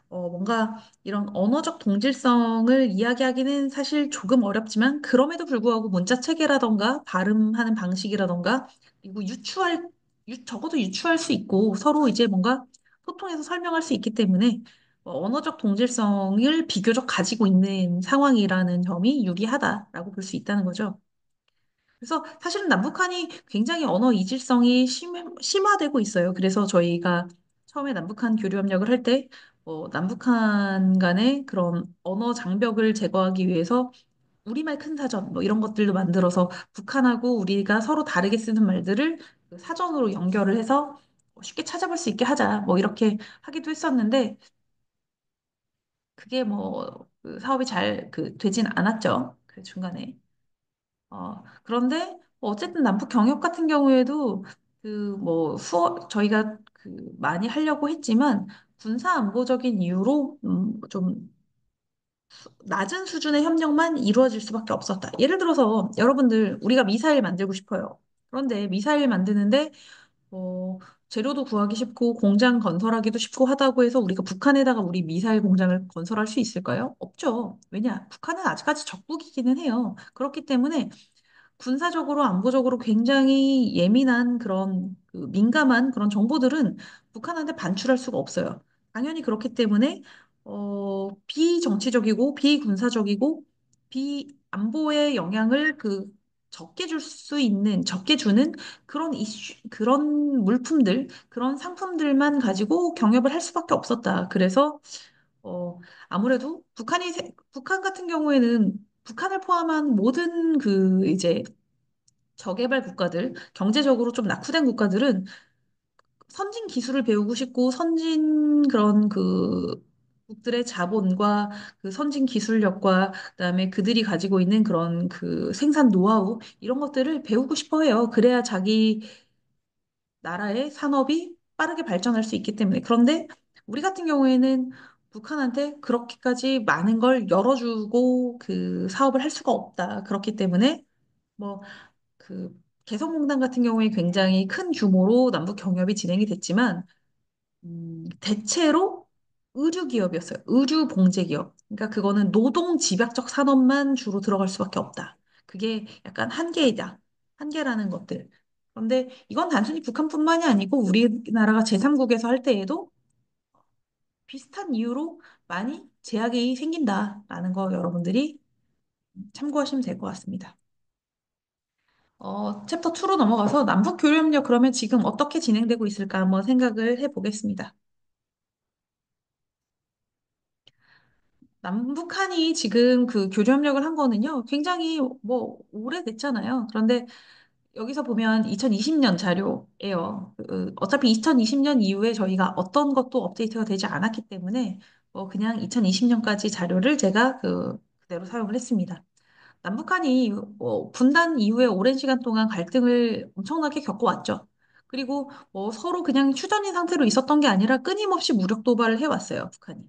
뭔가 이런 언어적 동질성을 이야기하기는 사실 조금 어렵지만 그럼에도 불구하고 문자 체계라던가 발음하는 방식이라던가 그리고 적어도 유추할 수 있고 서로 이제 뭔가 소통해서 설명할 수 있기 때문에 언어적 동질성을 비교적 가지고 있는 상황이라는 점이 유리하다라고 볼 수 있다는 거죠. 그래서 사실은 남북한이 굉장히 언어 이질성이 심화되고 있어요. 그래서 저희가 처음에 남북한 교류협력을 할 때, 남북한 간의 그런 언어 장벽을 제거하기 위해서 우리말 큰 사전, 뭐 이런 것들도 만들어서 북한하고 우리가 서로 다르게 쓰는 말들을 그 사전으로 연결을 해서 쉽게 찾아볼 수 있게 하자. 뭐 이렇게 하기도 했었는데, 그게 그 사업이 잘 되진 않았죠. 그 중간에. 그런데 어쨌든 남북 경협 같은 경우에도 저희가 그 많이 하려고 했지만 군사 안보적인 이유로 좀 낮은 수준의 협력만 이루어질 수밖에 없었다. 예를 들어서 여러분들 우리가 미사일 만들고 싶어요. 그런데 미사일 만드는데 어, 재료도 구하기 쉽고 공장 건설하기도 쉽고 하다고 해서 우리가 북한에다가 우리 미사일 공장을 건설할 수 있을까요? 없죠. 왜냐? 북한은 아직까지 적국이기는 해요. 그렇기 때문에 군사적으로, 안보적으로 굉장히 예민한 그런 민감한 그런 정보들은 북한한테 반출할 수가 없어요. 당연히 그렇기 때문에 비정치적이고 비군사적이고 비안보에 영향을 적게 줄 수 있는, 적게 주는 그런 이슈, 그런 물품들, 그런 상품들만 가지고 경협을 할 수밖에 없었다. 그래서 어, 아무래도 북한 같은 경우에는 북한을 포함한 모든 이제 저개발 국가들, 경제적으로 좀 낙후된 국가들은 선진 기술을 배우고 싶고 선진 그런 국들의 자본과 선진 기술력과 그다음에 그들이 가지고 있는 그런 생산 노하우 이런 것들을 배우고 싶어 해요. 그래야 자기 나라의 산업이 빠르게 발전할 수 있기 때문에. 그런데 우리 같은 경우에는 북한한테 그렇게까지 많은 걸 열어주고 사업을 할 수가 없다. 그렇기 때문에 뭐 개성공단 같은 경우에 굉장히 큰 규모로 남북 경협이 진행이 됐지만 대체로 의류 기업이었어요. 의류 봉제 기업. 그러니까 그거는 노동 집약적 산업만 주로 들어갈 수밖에 없다. 그게 약간 한계이다. 한계라는 것들. 그런데 이건 단순히 북한뿐만이 아니고 우리나라가 제3국에서 할 때에도 비슷한 이유로 많이 제약이 생긴다라는 거 여러분들이 참고하시면 될 것 같습니다. 챕터 2로 넘어가서 남북 교류협력 그러면 지금 어떻게 진행되고 있을까 한번 생각을 해보겠습니다. 남북한이 지금 교류협력을 한 거는요, 굉장히 뭐 오래됐잖아요. 그런데 여기서 보면 2020년 자료예요. 어차피 2020년 이후에 저희가 어떤 것도 업데이트가 되지 않았기 때문에 그냥 2020년까지 자료를 제가 그대로 사용을 했습니다. 남북한이 분단 이후에 오랜 시간 동안 갈등을 엄청나게 겪어왔죠. 그리고 서로 그냥 휴전인 상태로 있었던 게 아니라 끊임없이 무력 도발을 해왔어요, 북한이.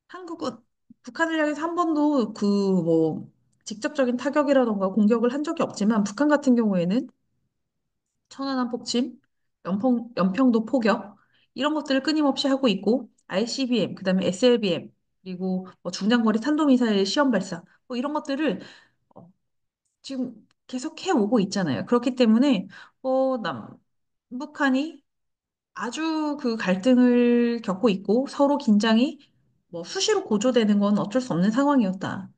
한국은 북한을 향해서 한 번도 직접적인 타격이라던가 공격을 한 적이 없지만 북한 같은 경우에는 천안함 폭침, 연평도 포격 이런 것들을 끊임없이 하고 있고 ICBM, 그다음에 SLBM 그리고 중장거리 탄도미사일 시험 발사 이런 것들을 어, 지금 계속 해오고 있잖아요. 그렇기 때문에 남북한이 아주 갈등을 겪고 있고 서로 긴장이 수시로 고조되는 건 어쩔 수 없는 상황이었다.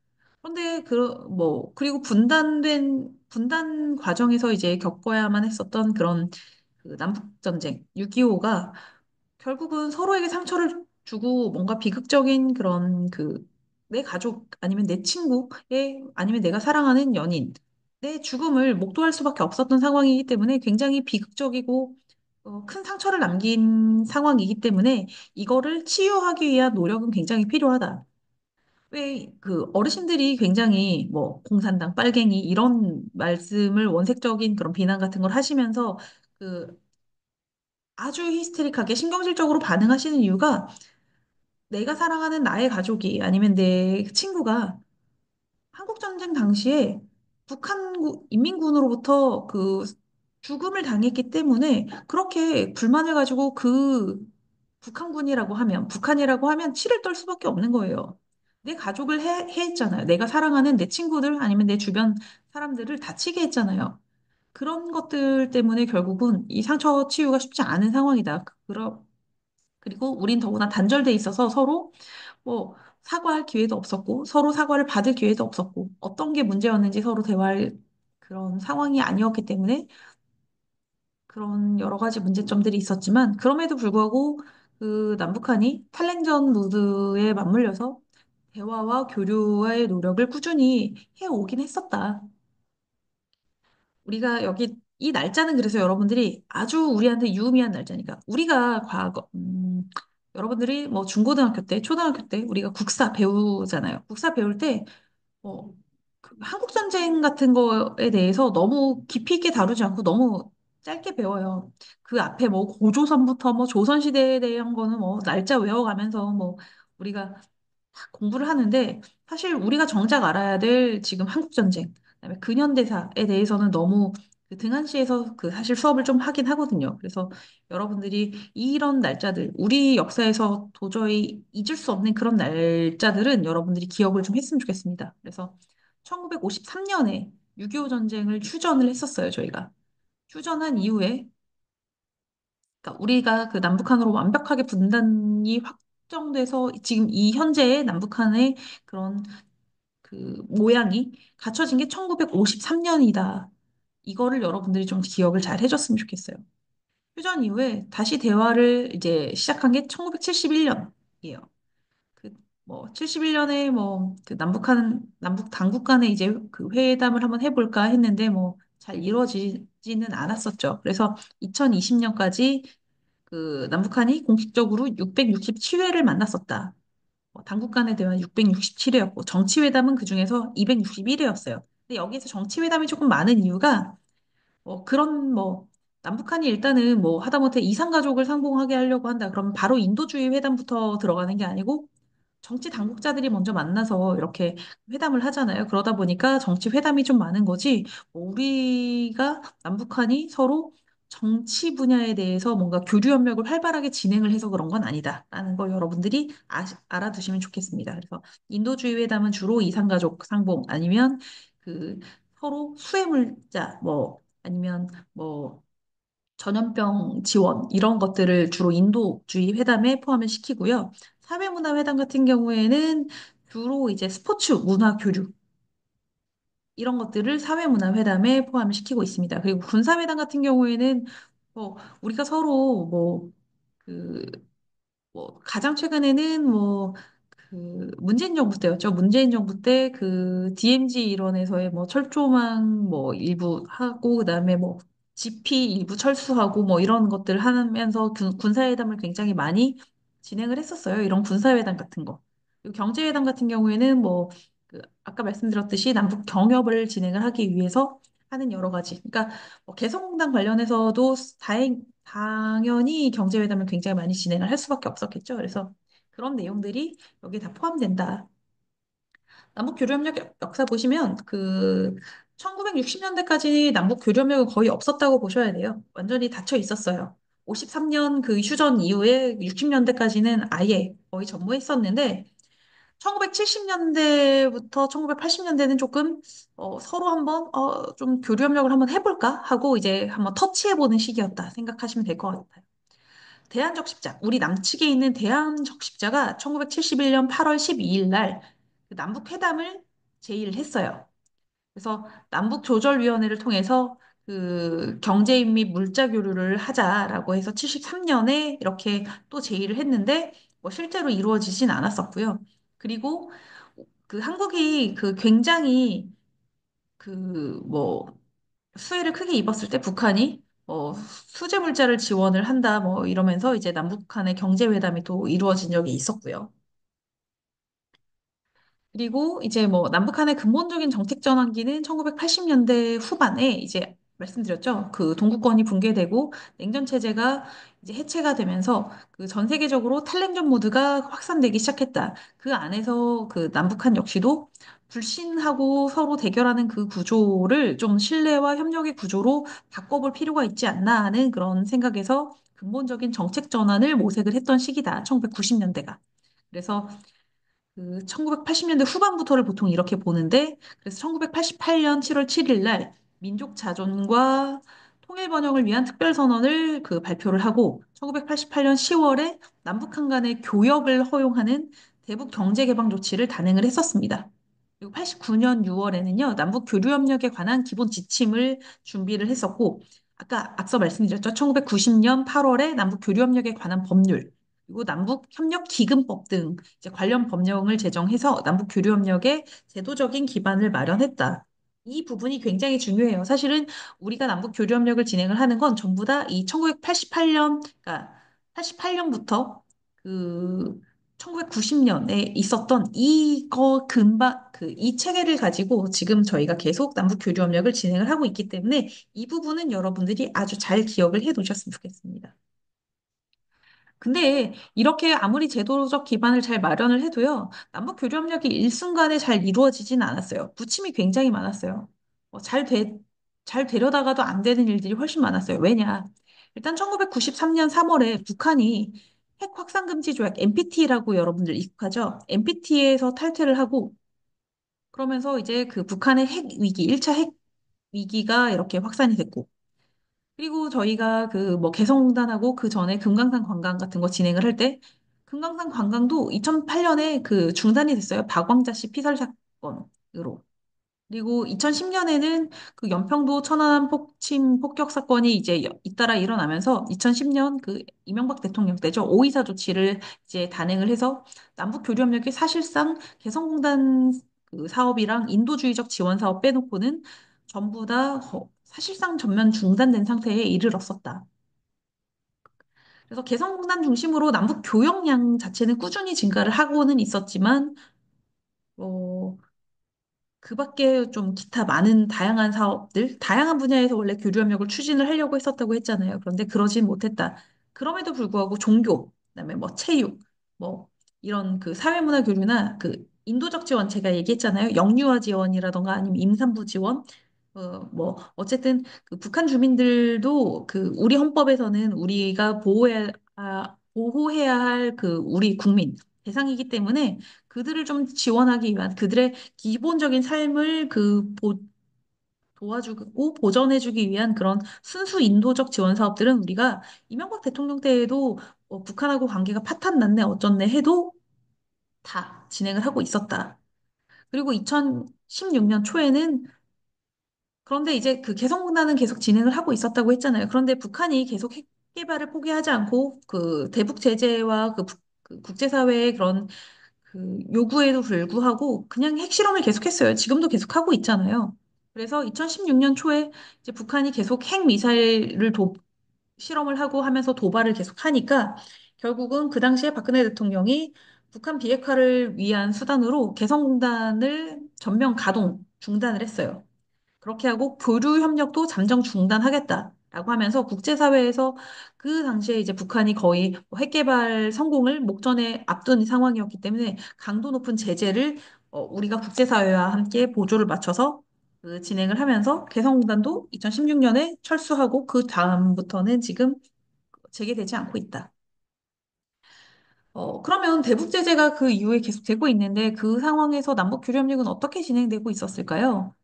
그런데 그리고 분단 과정에서 이제 겪어야만 했었던 그런 남북 전쟁 6.25가 결국은 서로에게 상처를 주고 뭔가 비극적인 그런 내 가족 아니면 내 친구의 아니면 내가 사랑하는 연인 내 죽음을 목도할 수밖에 없었던 상황이기 때문에 굉장히 비극적이고 큰 상처를 남긴 상황이기 때문에 이거를 치유하기 위한 노력은 굉장히 필요하다. 왜 어르신들이 굉장히 공산당 빨갱이 이런 말씀을 원색적인 그런 비난 같은 걸 하시면서 그 아주 히스테릭하게 신경질적으로 반응하시는 이유가 내가 사랑하는 나의 가족이 아니면 내 친구가 한국전쟁 당시에 인민군으로부터 죽음을 당했기 때문에 그렇게 불만을 가지고 북한이라고 하면 치를 떨 수밖에 없는 거예요. 내 가족을 해했잖아요. 내가 사랑하는 내 친구들 아니면 내 주변 사람들을 다치게 했잖아요. 그런 것들 때문에 결국은 이 상처 치유가 쉽지 않은 상황이다. 그리고 우린 더구나 단절돼 있어서 서로 사과할 기회도 없었고, 서로 사과를 받을 기회도 없었고, 어떤 게 문제였는지 서로 대화할 그런 상황이 아니었기 때문에 그런 여러 가지 문제점들이 있었지만, 그럼에도 불구하고 남북한이 탈냉전 무드에 맞물려서 대화와 교류의 노력을 꾸준히 해오긴 했었다. 우리가 여기 이 날짜는 그래서 여러분들이 아주 우리한테 유의미한 날짜니까 우리가 여러분들이 중고등학교 때, 초등학교 때 우리가 국사 배우잖아요. 국사 배울 때 한국 전쟁 같은 거에 대해서 너무 깊이 있게 다루지 않고 너무 짧게 배워요. 그 앞에 고조선부터 조선시대에 대한 거는 날짜 외워가면서 우리가 공부를 하는데 사실 우리가 정작 알아야 될 지금 한국전쟁, 그다음에 근현대사에 대해서는 너무 등한시에서 사실 수업을 좀 하긴 하거든요. 그래서 여러분들이 이런 날짜들, 우리 역사에서 도저히 잊을 수 없는 그런 날짜들은 여러분들이 기억을 좀 했으면 좋겠습니다. 그래서 1953년에 6.25 전쟁을 휴전을 했었어요, 저희가. 휴전한 이후에, 그러니까 우리가 그 남북한으로 완벽하게 분단이 확정돼서 지금 이 현재의 남북한의 그런 그 모양이 갖춰진 게 1953년이다. 이거를 여러분들이 좀 기억을 잘 해줬으면 좋겠어요. 휴전 이후에 다시 대화를 이제 시작한 게 1971년이에요. 그, 뭐, 71년에 뭐, 그 남북 당국 간에 이제 그 회담을 한번 해볼까 했는데 뭐, 잘 이루어지지는 않았었죠. 그래서 2020년까지 그 남북한이 공식적으로 667회를 만났었다. 당국 간의 대화 667회였고, 정치회담은 그중에서 261회였어요. 근데 여기서 정치회담이 조금 많은 이유가 그런 남북한이 일단은 뭐 하다못해 이산가족을 상봉하게 하려고 한다. 그러면 바로 인도주의 회담부터 들어가는 게 아니고 정치 당국자들이 먼저 만나서 이렇게 회담을 하잖아요. 그러다 보니까 정치 회담이 좀 많은 거지. 우리가 남북한이 서로 정치 분야에 대해서 뭔가 교류 협력을 활발하게 진행을 해서 그런 건 아니다라는 거 여러분들이 알아두시면 좋겠습니다. 그래서 인도주의 회담은 주로 이산가족 상봉 아니면 그 서로 수혜물자 아니면 뭐 전염병 지원 이런 것들을 주로 인도주의 회담에 포함을 시키고요. 사회문화회담 같은 경우에는 주로 이제 스포츠 문화 교류 이런 것들을 사회문화회담에 포함을 시키고 있습니다. 그리고 군사회담 같은 경우에는 우리가 서로 그 가장 최근에는 문재인 정부 때였죠. 문재인 정부 때 그 DMZ 일원에서의 철조망 일부 하고 그다음에 GP 일부 철수하고 이런 것들 하면서 군사회담을 굉장히 많이 진행을 했었어요. 이런 군사회담 같은 거. 그리고 경제회담 같은 경우에는 아까 말씀드렸듯이 남북 경협을 진행을 하기 위해서 하는 여러 가지. 그러니까 개성공단 관련해서도 당연히 경제회담을 굉장히 많이 진행을 할 수밖에 없었겠죠. 그래서 그런 내용들이 여기에 다 포함된다. 남북 교류협력 역사 보시면 1960년대까지 남북 교류협력은 거의 없었다고 보셔야 돼요. 완전히 닫혀 있었어요. 53년 그 휴전 이후에 60년대까지는 아예 거의 전무했었는데 1970년대부터 1980년대는 조금 서로 한번 좀 교류협력을 한번 해볼까 하고 이제 한번 터치해보는 시기였다 생각하시면 될 것 같아요. 대한적십자, 우리 남측에 있는 대한적십자가 1971년 8월 12일 날 남북 회담을 제의를 했어요. 그래서 남북조절위원회를 통해서 그 경제인 및 물자 교류를 하자라고 해서 73년에 이렇게 또 제의를 했는데 실제로 이루어지진 않았었고요. 그리고 그 한국이 그 굉장히 수혜를 크게 입었을 때 북한이 수제 물자를 지원을 한다 이러면서 이제 남북 간의 경제 회담이 또 이루어진 적이 있었고요. 그리고 이제 남북한의 근본적인 정책 전환기는 1980년대 후반에 이제 말씀드렸죠. 그 동구권이 붕괴되고 냉전 체제가 이제 해체가 되면서 그 전 세계적으로 탈냉전 모드가 확산되기 시작했다. 그 안에서 그 남북한 역시도 불신하고 서로 대결하는 그 구조를 좀 신뢰와 협력의 구조로 바꿔볼 필요가 있지 않나 하는 그런 생각에서 근본적인 정책 전환을 모색을 했던 시기다. 1990년대가. 그래서 그 1980년대 후반부터를 보통 이렇게 보는데 그래서 1988년 7월 7일 날 민족 자존과 통일 번영을 위한 특별선언을 그 발표를 하고 1988년 10월에 남북한 간의 교역을 허용하는 대북 경제개방 조치를 단행을 했었습니다. 그리고 89년 6월에는요, 남북 교류협력에 관한 기본 지침을 준비를 했었고, 아까 앞서 말씀드렸죠. 1990년 8월에 남북 교류협력에 관한 법률, 그리고 남북협력기금법 등 이제 관련 법령을 제정해서 남북 교류협력의 제도적인 기반을 마련했다. 이 부분이 굉장히 중요해요. 사실은 우리가 남북 교류협력을 진행을 하는 건 전부 다 이 1988년, 그러니까 88년부터 그 1990년에 있었던 이거 이 체계를 가지고 지금 저희가 계속 남북 교류협력을 진행을 하고 있기 때문에 이 부분은 여러분들이 아주 잘 기억을 해 놓으셨으면 좋겠습니다. 근데 이렇게 아무리 제도적 기반을 잘 마련을 해도요, 남북 교류 협력이 일순간에 잘 이루어지진 않았어요. 부침이 굉장히 많았어요. 잘 되려다가도 안 되는 일들이 훨씬 많았어요. 왜냐? 일단 1993년 3월에 북한이 핵 확산 금지 조약 NPT라고 여러분들 익숙하죠? NPT에서 탈퇴를 하고 그러면서 이제 그 북한의 핵 위기, 1차 핵 위기가 이렇게 확산이 됐고, 그리고 저희가 그 뭐 개성공단하고 그 전에 금강산 관광 같은 거 진행을 할 때, 금강산 관광도 2008년에 그 중단이 됐어요. 박왕자 씨 피살 사건으로. 그리고 2010년에는 그 연평도 천안함 폭침 폭격 사건이 이제 잇따라 일어나면서 2010년 그 이명박 대통령 때죠. 오이사 조치를 이제 단행을 해서 남북 교류 협력이 사실상 개성공단 그 사업이랑 인도주의적 지원 사업 빼놓고는 전부 다 사실상 전면 중단된 상태에 이르렀었다. 그래서 개성공단 중심으로 남북 교역량 자체는 꾸준히 증가를 하고는 있었지만 어, 그 밖에 좀 기타 많은 다양한 사업들, 다양한 분야에서 원래 교류협력을 추진을 하려고 했었다고 했잖아요. 그런데 그러진 못했다. 그럼에도 불구하고 종교, 그다음에 뭐 체육, 뭐 이런 그 사회문화 교류나 그 인도적 지원 제가 얘기했잖아요. 영유아 지원이라던가 아니면 임산부 지원, 뭐 어쨌든 그 북한 주민들도 그 우리 헌법에서는 우리가 보호해야 할 그 우리 국민 대상이기 때문에 그들을 좀 지원하기 위한 그들의 기본적인 삶을 도와주고 보전해주기 위한 그런 순수 인도적 지원 사업들은 우리가 이명박 대통령 때에도 북한하고 관계가 파탄 났네 어쩌네 해도 다 진행을 하고 있었다. 그리고 2016년 초에는 그런데 이제 그 개성공단은 계속 진행을 하고 있었다고 했잖아요. 그런데 북한이 계속 핵 개발을 포기하지 않고 그 대북 제재와 그 국제사회의 그런 그 요구에도 불구하고 그냥 핵실험을 계속했어요. 지금도 계속하고 있잖아요. 그래서 2016년 초에 이제 북한이 계속 핵미사일을 실험을 하고 하면서 도발을 계속하니까 결국은 그 당시에 박근혜 대통령이 북한 비핵화를 위한 수단으로 개성공단을 전면 가동 중단을 했어요. 그렇게 하고 교류 협력도 잠정 중단하겠다라고 하면서 국제사회에서 그 당시에 이제 북한이 거의 뭐 핵개발 성공을 목전에 앞둔 상황이었기 때문에 강도 높은 제재를 우리가 국제사회와 함께 보조를 맞춰서 그 진행을 하면서 개성공단도 2016년에 철수하고 그 다음부터는 지금 재개되지 않고 있다. 그러면 대북 제재가 그 이후에 계속 되고 있는데 그 상황에서 남북 교류 협력은 어떻게 진행되고 있었을까요?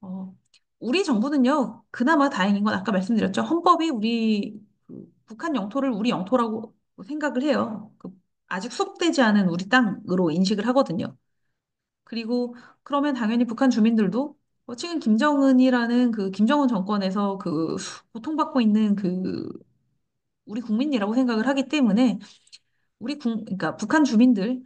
어, 우리 정부는요, 그나마 다행인 건 아까 말씀드렸죠. 헌법이 그 북한 영토를 우리 영토라고 생각을 해요. 아직 수복되지 않은 우리 땅으로 인식을 하거든요. 그리고 그러면 당연히 북한 주민들도 지금 김정은이라는 그 김정은 정권에서 그 고통받고 있는 그 우리 국민이라고 생각을 하기 때문에 그러니까 북한 주민들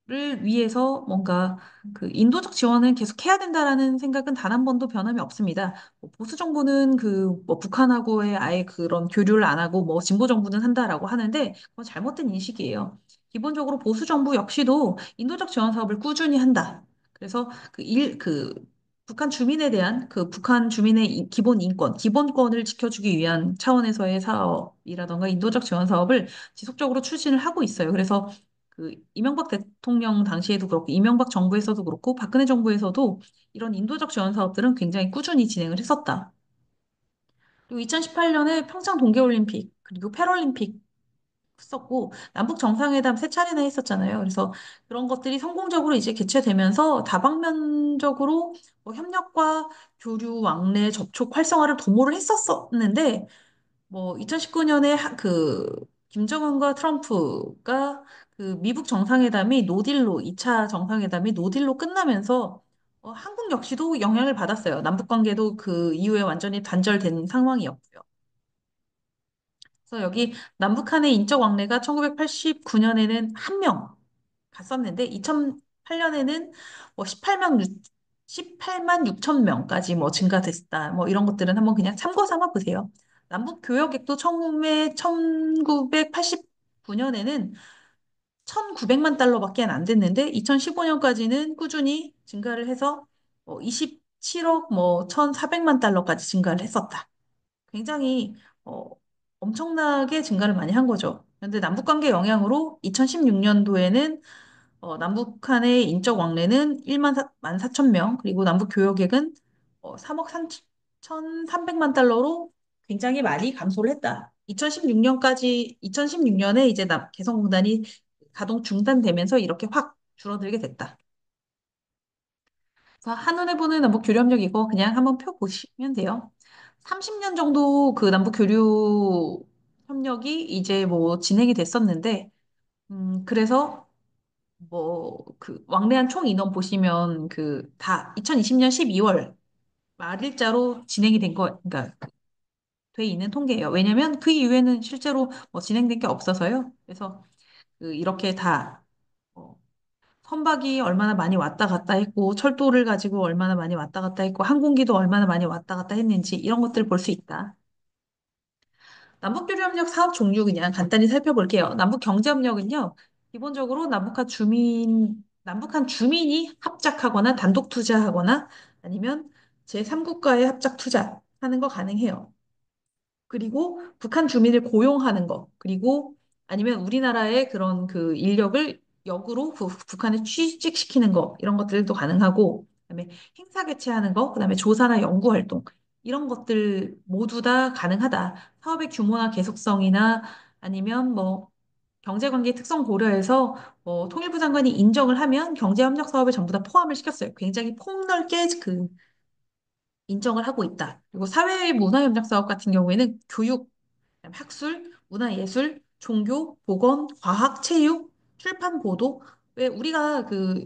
를 위해서 뭔가 그 인도적 지원을 계속 해야 된다라는 생각은 단 한 번도 변함이 없습니다. 뭐 보수 정부는 그 뭐 북한하고의 아예 그런 교류를 안 하고 뭐 진보 정부는 한다라고 하는데 그건 잘못된 인식이에요. 기본적으로 보수 정부 역시도 인도적 지원 사업을 꾸준히 한다. 그래서 그 북한 주민에 대한 그 북한 주민의 기본 인권, 기본권을 지켜주기 위한 차원에서의 사업이라던가 인도적 지원 사업을 지속적으로 추진을 하고 있어요. 그래서 그 이명박 대통령 당시에도 그렇고 이명박 정부에서도 그렇고 박근혜 정부에서도 이런 인도적 지원 사업들은 굉장히 꾸준히 진행을 했었다. 그리고 2018년에 평창 동계올림픽 그리고 패럴림픽 했었고 남북 정상회담 세 차례나 했었잖아요. 그래서 그런 것들이 성공적으로 이제 개최되면서 다방면적으로 뭐 협력과 교류, 왕래, 접촉, 활성화를 도모를 했었었는데 뭐 2019년에 그 김정은과 트럼프가 그 미국 정상회담이 노딜로 2차 정상회담이 노딜로 끝나면서 한국 역시도 영향을 받았어요. 남북 관계도 그 이후에 완전히 단절된 상황이었고요. 그래서 여기 남북한의 인적 왕래가 1989년에는 한 명 갔었는데 2008년에는 뭐 18만 6천 명까지 뭐 증가됐다. 뭐 이런 것들은 한번 그냥 참고 삼아 보세요. 남북 교역액도 처음에 1989년에는 1,900만 달러밖에 안 됐는데 2015년까지는 꾸준히 증가를 해서 27억 뭐 1,400만 달러까지 증가를 했었다. 굉장히 어, 엄청나게 증가를 많이 한 거죠. 그런데 남북관계 영향으로 2016년도에는 남북한의 인적 왕래는 1만 4천 명, 그리고 남북 교역액은 3억 3,300만 달러로 굉장히 많이 감소를 했다. 2016년에 이제 개성공단이 가동 중단되면서 이렇게 확 줄어들게 됐다. 그래서 한눈에 보는 남북 교류협력 이거 그냥 한번 펴 보시면 돼요. 30년 정도 그 남북 교류 협력이 이제 뭐 진행이 됐었는데, 그래서 뭐 그 왕래한 총 인원 보시면 그 다 2020년 12월 말일자로 진행이 된 거, 그러니까 돼 있는 통계예요. 왜냐면 그 이후에는 실제로 뭐 진행된 게 없어서요. 그래서 그 이렇게 다 어, 선박이 얼마나 많이 왔다 갔다 했고 철도를 가지고 얼마나 많이 왔다 갔다 했고 항공기도 얼마나 많이 왔다 갔다 했는지 이런 것들을 볼 수 있다. 남북교류협력 사업 종류 그냥 간단히 살펴볼게요. 남북경제협력은요, 기본적으로 남북한 주민이 합작하거나 단독 투자하거나 아니면 제3국가의 합작 투자하는 거 가능해요. 그리고 북한 주민을 고용하는 거, 그리고 아니면 우리나라의 그런 그 인력을 역으로 북한에 취직시키는 거, 이런 것들도 가능하고, 그다음에 행사 개최하는 거, 그다음에 조사나 연구 활동, 이런 것들 모두 다 가능하다. 사업의 규모나 계속성이나 아니면 뭐 경제관계 특성 고려해서 통일부 장관이 인정을 하면 경제협력 사업에 전부 다 포함을 시켰어요. 굉장히 폭넓게 그 인정을 하고 있다. 그리고 사회 문화협력 사업 같은 경우에는 교육, 그다음에 학술, 문화예술, 종교, 보건, 과학, 체육, 출판 보도. 왜 우리가 그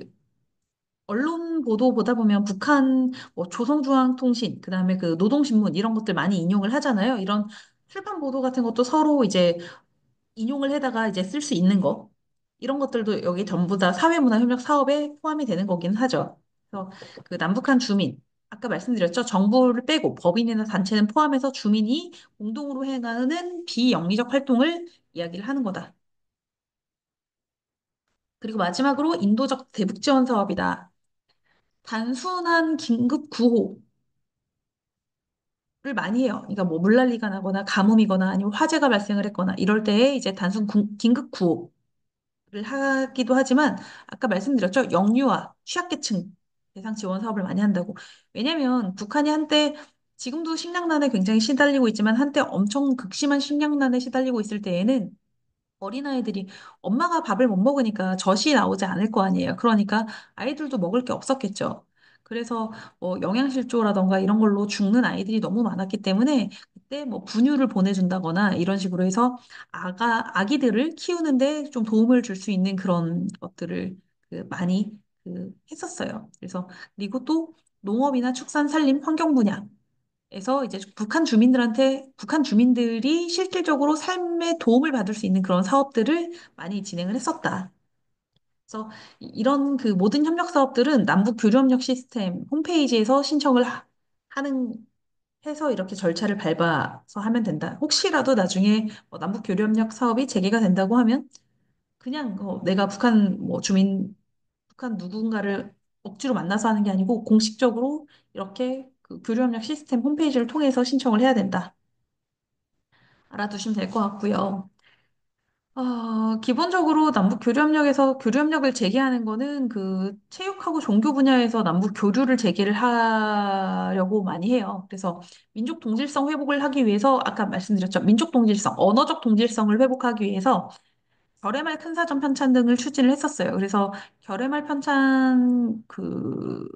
언론 보도 보다 보면 북한 뭐 조선중앙통신, 그다음에 그 노동신문 이런 것들 많이 인용을 하잖아요. 이런 출판 보도 같은 것도 서로 이제 인용을 해다가 이제 쓸 수 있는 거. 이런 것들도 여기 전부 다 사회문화협력 사업에 포함이 되는 거긴 하죠. 그래서 그 남북한 주민, 아까 말씀드렸죠. 정부를 빼고 법인이나 단체는 포함해서 주민이 공동으로 행하는 비영리적 활동을 이야기를 하는 거다. 그리고 마지막으로 인도적 대북 지원 사업이다. 단순한 긴급 구호를 많이 해요. 그러니까 뭐 물난리가 나거나 가뭄이거나 아니면 화재가 발생을 했거나 이럴 때에 이제 긴급 구호 를 하기도 하지만 아까 말씀드렸죠. 영유아, 취약계층 대상 지원 사업을 많이 한다고. 왜냐하면 북한이 한때 지금도 식량난에 굉장히 시달리고 있지만 한때 엄청 극심한 식량난에 시달리고 있을 때에는 어린아이들이 엄마가 밥을 못 먹으니까 젖이 나오지 않을 거 아니에요. 그러니까 아이들도 먹을 게 없었겠죠. 그래서 뭐 영양실조라던가 이런 걸로 죽는 아이들이 너무 많았기 때문에 그때 뭐 분유를 보내준다거나 이런 식으로 해서 아기들을 키우는데 좀 도움을 줄 수 있는 그런 것들을 그 많이 했었어요. 그래서 그리고 또 농업이나 축산, 산림, 환경 분야 에서 이제 북한 주민들이 실질적으로 삶에 도움을 받을 수 있는 그런 사업들을 많이 진행을 했었다. 그래서 이런 그 모든 협력 사업들은 남북 교류협력 시스템 홈페이지에서 신청을 하는 해서 이렇게 절차를 밟아서 하면 된다. 혹시라도 나중에 남북 교류협력 사업이 재개가 된다고 하면 그냥 내가 북한 누군가를 억지로 만나서 하는 게 아니고 공식적으로 이렇게 그 교류협력 시스템 홈페이지를 통해서 신청을 해야 된다. 알아두시면 될 것 같고요. 기본적으로 남북 교류협력에서 교류협력을 재개하는 거는 그 체육하고 종교 분야에서 남북 교류를 재개를 하려고 많이 해요. 그래서 민족 동질성 회복을 하기 위해서 아까 말씀드렸죠. 민족 동질성, 언어적 동질성을 회복하기 위해서 결의말 큰사전 편찬 등을 추진을 했었어요. 그래서 결의말 편찬 그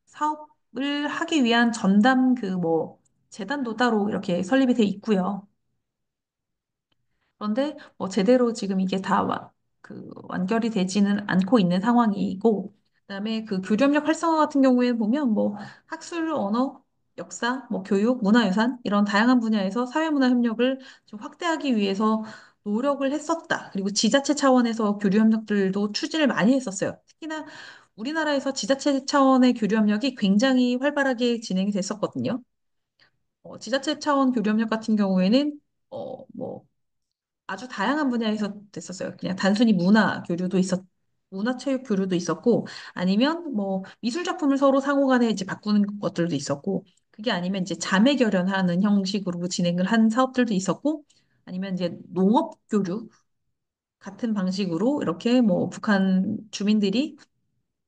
사업을 하기 위한 전담 그 뭐 재단도 따로 이렇게 설립이 돼 있고요. 그런데 뭐 제대로 지금 이게 그 완결이 되지는 않고 있는 상황이고, 그다음에 그 교류협력 활성화 같은 경우에는 보면 뭐 학술, 언어, 역사, 뭐 교육, 문화유산 이런 다양한 분야에서 사회문화 협력을 좀 확대하기 위해서 노력을 했었다. 그리고 지자체 차원에서 교류협력들도 추진을 많이 했었어요. 특히나 우리나라에서 지자체 차원의 교류협력이 굉장히 활발하게 진행이 됐었거든요. 지자체 차원 교류협력 같은 경우에는 뭐 아주 다양한 분야에서 됐었어요. 그냥 단순히 문화체육 교류도 있었고, 아니면 뭐 미술 작품을 서로 상호간에 이제 바꾸는 것들도 있었고, 그게 아니면 이제 자매 결연하는 형식으로 진행을 한 사업들도 있었고, 아니면 이제 농업 교류 같은 방식으로 이렇게 뭐 북한 주민들이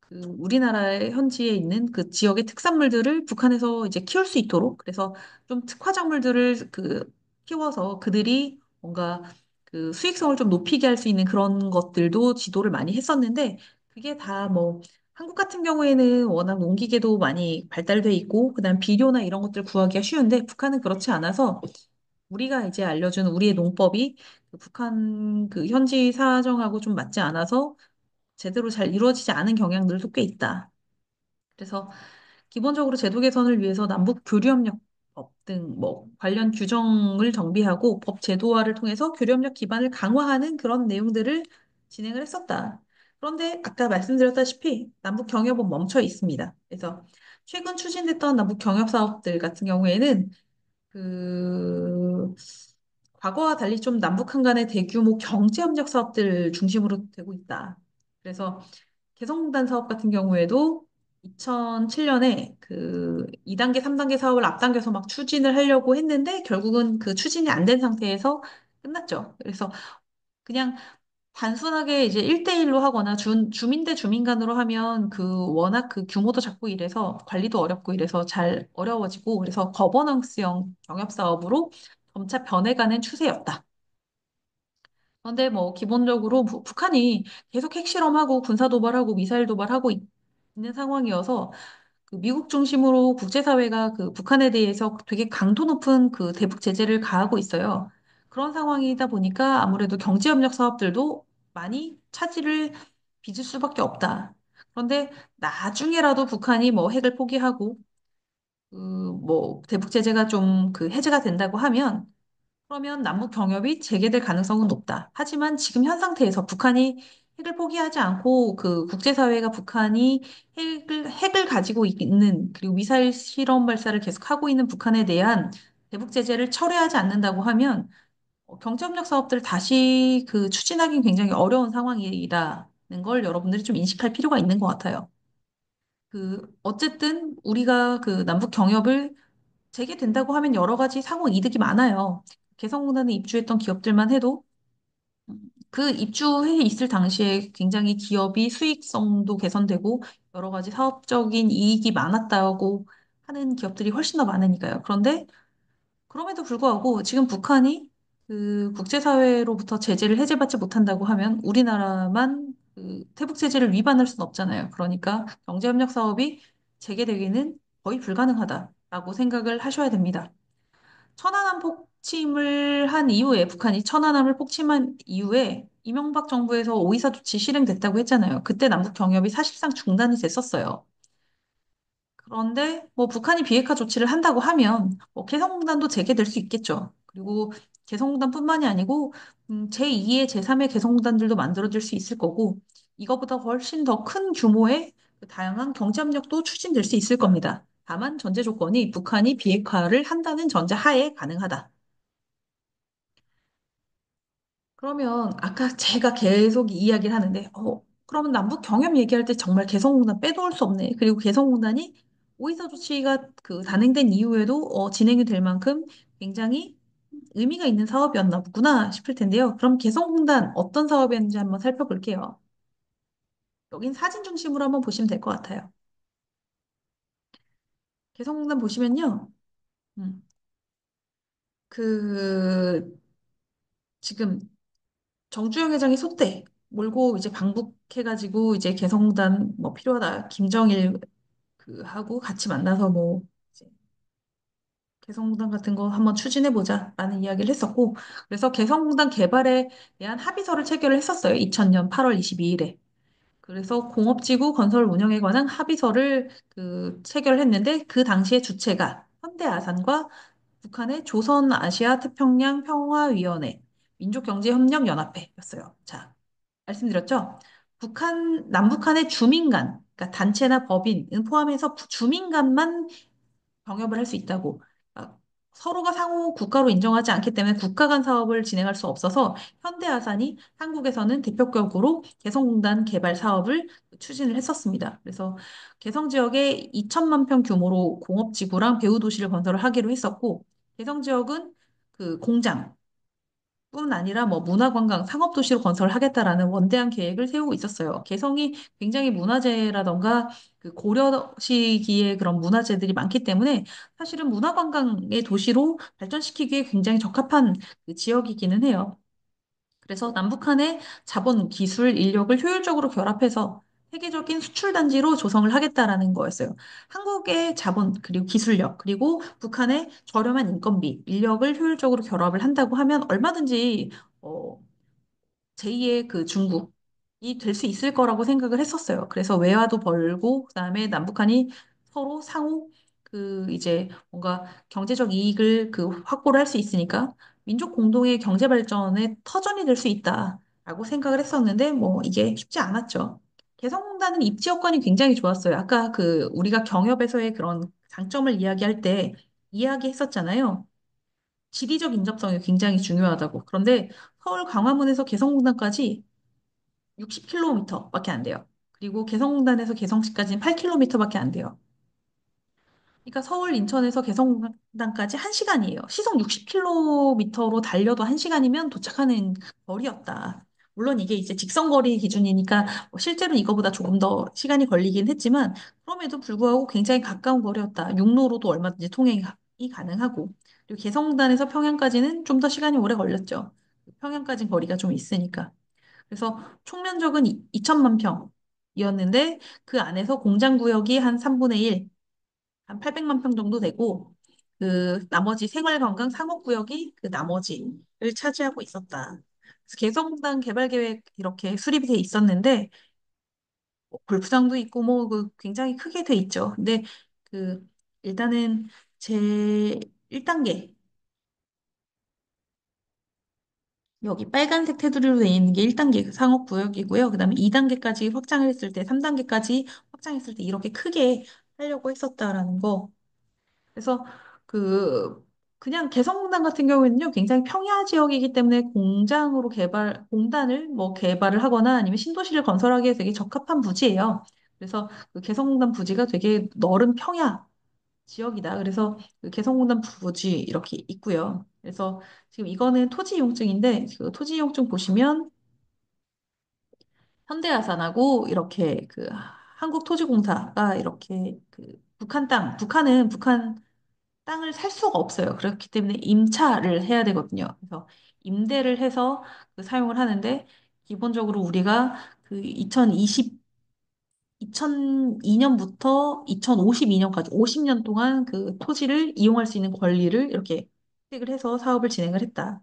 그 우리나라의 현지에 있는 그 지역의 특산물들을 북한에서 이제 키울 수 있도록 그래서 좀 특화작물들을 키워서 그들이 뭔가 그 수익성을 좀 높이게 할 수 있는 그런 것들도 지도를 많이 했었는데 그게 다 뭐 한국 같은 경우에는 워낙 농기계도 많이 발달돼 있고, 그다음 비료나 이런 것들 구하기가 쉬운데, 북한은 그렇지 않아서 우리가 이제 알려준 우리의 농법이 그 북한 그 현지 사정하고 좀 맞지 않아서 제대로 잘 이루어지지 않은 경향들도 꽤 있다. 그래서 기본적으로 제도 개선을 위해서 남북 교류협력법 등 뭐 관련 규정을 정비하고 법 제도화를 통해서 교류협력 기반을 강화하는 그런 내용들을 진행을 했었다. 그런데 아까 말씀드렸다시피 남북 경협은 멈춰 있습니다. 그래서 최근 추진됐던 남북 경협 사업들 같은 경우에는 그 과거와 달리 좀 남북한 간의 대규모 경제협력 사업들 중심으로 되고 있다. 그래서 개성공단 사업 같은 경우에도 2007년에 그 2단계, 3단계 사업을 앞당겨서 막 추진을 하려고 했는데 결국은 그 추진이 안 된 상태에서 끝났죠. 그래서 그냥 단순하게 이제 1대1로 하거나 주민 대 주민 간으로 하면 그 워낙 그 규모도 작고 이래서 관리도 어렵고 이래서 잘 어려워지고 그래서 거버넌스형 경협 사업으로 점차 변해가는 추세였다. 그런데 뭐 기본적으로 북한이 계속 핵실험하고 군사 도발하고 미사일 도발하고 있는 상황이어서 그 미국 중심으로 국제사회가 그 북한에 대해서 되게 강도 높은 그 대북 제재를 가하고 있어요. 그런 상황이다 보니까 아무래도 경제협력 사업들도 많이 차질을 빚을 수밖에 없다. 그런데 나중에라도 북한이 뭐 핵을 포기하고 그 뭐 대북 제재가 좀 그 해제가 된다고 하면 그러면 남북 경협이 재개될 가능성은 높다. 하지만 지금 현 상태에서 북한이 핵을 포기하지 않고 그 국제사회가 북한이 핵을 가지고 있는 그리고 미사일 실험 발사를 계속하고 있는 북한에 대한 대북 제재를 철회하지 않는다고 하면 경제협력 사업들을 다시 그 추진하기는 굉장히 어려운 상황이라는 걸 여러분들이 좀 인식할 필요가 있는 것 같아요. 그 어쨌든 우리가 그 남북 경협을 재개된다고 하면 여러 가지 상호 이득이 많아요. 개성공단에 입주했던 기업들만 해도 그 입주해 있을 당시에 굉장히 기업이 수익성도 개선되고 여러 가지 사업적인 이익이 많았다고 하는 기업들이 훨씬 더 많으니까요. 그런데 그럼에도 불구하고 지금 북한이 그 국제사회로부터 제재를 해제받지 못한다고 하면 우리나라만 그 태북 제재를 위반할 수는 없잖아요. 그러니까 경제협력 사업이 재개되기는 거의 불가능하다라고 생각을 하셔야 됩니다. 천안함 폭침을 한 이후에 북한이 천안함을 폭침한 이후에 이명박 정부에서 오이사 조치 실행됐다고 했잖아요. 그때 남북 경협이 사실상 중단이 됐었어요. 그런데 뭐 북한이 비핵화 조치를 한다고 하면 뭐 개성공단도 재개될 수 있겠죠. 그리고 개성공단뿐만이 아니고 제2의 제3의 개성공단들도 만들어질 수 있을 거고 이거보다 훨씬 더 큰 규모의 그 다양한 경제협력도 추진될 수 있을 겁니다. 다만 전제 조건이 북한이 비핵화를 한다는 전제 하에 가능하다. 그러면 아까 제가 계속 이야기를 하는데, 그러면 남북 경협 얘기할 때 정말 개성공단 빼놓을 수 없네. 그리고 개성공단이 오이사 조치가 그 단행된 이후에도 진행이 될 만큼 굉장히 의미가 있는 사업이었나 보구나 싶을 텐데요. 그럼 개성공단 어떤 사업이었는지 한번 살펴볼게요. 여긴 사진 중심으로 한번 보시면 될 것 같아요. 개성공단 보시면요. 음, 그 지금 정주영 회장이 소떼 몰고 이제 방북해가지고 이제 개성공단 뭐 필요하다. 김정일 그 하고 같이 만나서 뭐 이제 개성공단 같은 거 한번 추진해보자라는 이야기를 했었고 그래서 개성공단 개발에 대한 합의서를 체결을 했었어요. 2000년 8월 22일에. 그래서 공업지구 건설 운영에 관한 합의서를 그 체결했는데 그 당시에 주체가 현대아산과 북한의 조선아시아 태평양 평화위원회 민족경제협력연합회였어요. 자, 말씀드렸죠? 남북한의 주민 간, 그러니까 단체나 법인은 포함해서 주민 간만 병협을 할 수 있다고. 그러니까 서로가 상호 국가로 인정하지 않기 때문에 국가 간 사업을 진행할 수 없어서 현대아산이 한국에서는 대표적으로 개성공단 개발 사업을 추진을 했었습니다. 그래서 개성 지역에 2천만 평 규모로 공업지구랑 배후도시를 건설을 하기로 했었고, 개성 지역은 그 공장, 뿐 아니라 뭐 문화관광, 상업도시로 건설하겠다라는 원대한 계획을 세우고 있었어요. 개성이 굉장히 문화재라던가 그 고려 시기에 그런 문화재들이 많기 때문에 사실은 문화관광의 도시로 발전시키기에 굉장히 적합한 그 지역이기는 해요. 그래서 남북한의 자본, 기술, 인력을 효율적으로 결합해서 세계적인 수출 단지로 조성을 하겠다라는 거였어요. 한국의 자본, 그리고 기술력, 그리고 북한의 저렴한 인건비, 인력을 효율적으로 결합을 한다고 하면 얼마든지 어, 제2의 그 중국이 될 수 있을 거라고 생각을 했었어요. 그래서 외화도 벌고, 그다음에 남북한이 서로 상호 그 이제 뭔가 경제적 이익을 그 확보를 할 수 있으니까 민족 공동의 경제 발전의 터전이 될 수 있다라고 생각을 했었는데 뭐 이게 쉽지 않았죠. 개성공단은 입지 여건이 굉장히 좋았어요. 아까 그 우리가 경협에서의 그런 장점을 이야기할 때 이야기했었잖아요. 지리적 인접성이 굉장히 중요하다고. 그런데 서울 광화문에서 개성공단까지 60km밖에 안 돼요. 그리고 개성공단에서 개성시까지는 8km밖에 안 돼요. 그러니까 서울 인천에서 개성공단까지 1시간이에요. 시속 60km로 달려도 1시간이면 도착하는 거리였다. 물론 이게 이제 직선거리 기준이니까 뭐 실제로는 이거보다 조금 더 시간이 걸리긴 했지만 그럼에도 불구하고 굉장히 가까운 거리였다. 육로로도 얼마든지 통행이 가능하고 그리고 개성공단에서 평양까지는 좀 더 시간이 오래 걸렸죠. 평양까지 거리가 좀 있으니까. 그래서 총 면적은 2천만 평이었는데 그 안에서 공장 구역이 한 3분의 1, 한 800만 평 정도 되고 그 나머지 생활관광 상업구역이 그 나머지를 차지하고 있었다. 그래서 개성공단 개발 계획 이렇게 수립이 돼 있었는데 뭐 골프장도 있고 뭐 그 굉장히 크게 돼 있죠. 근데 그 일단은 제 1단계 여기 빨간색 테두리로 되어 있는 게 1단계 상업구역이고요. 그다음에 2단계까지 확장을 했을 때, 3단계까지 확장했을 때 이렇게 크게 하려고 했었다라는 거. 그래서 그 그냥 개성공단 같은 경우에는요, 굉장히 평야 지역이기 때문에 공단을 뭐 개발을 하거나 아니면 신도시를 건설하기에 되게 적합한 부지예요. 그래서 그 개성공단 부지가 되게 넓은 평야 지역이다. 그래서 그 개성공단 부지 이렇게 있고요. 그래서 지금 이거는 토지 이용증인데 그 토지 이용증 보시면 현대아산하고 이렇게 그 한국토지공사가 이렇게 그 북한은 북한 땅을 살 수가 없어요. 그렇기 때문에 임차를 해야 되거든요. 그래서 임대를 해서 그 사용을 하는데 기본적으로 우리가 그 2002년부터 2052년까지 50년 동안 그 토지를 이용할 수 있는 권리를 이렇게 획득을 해서 사업을 진행을 했다.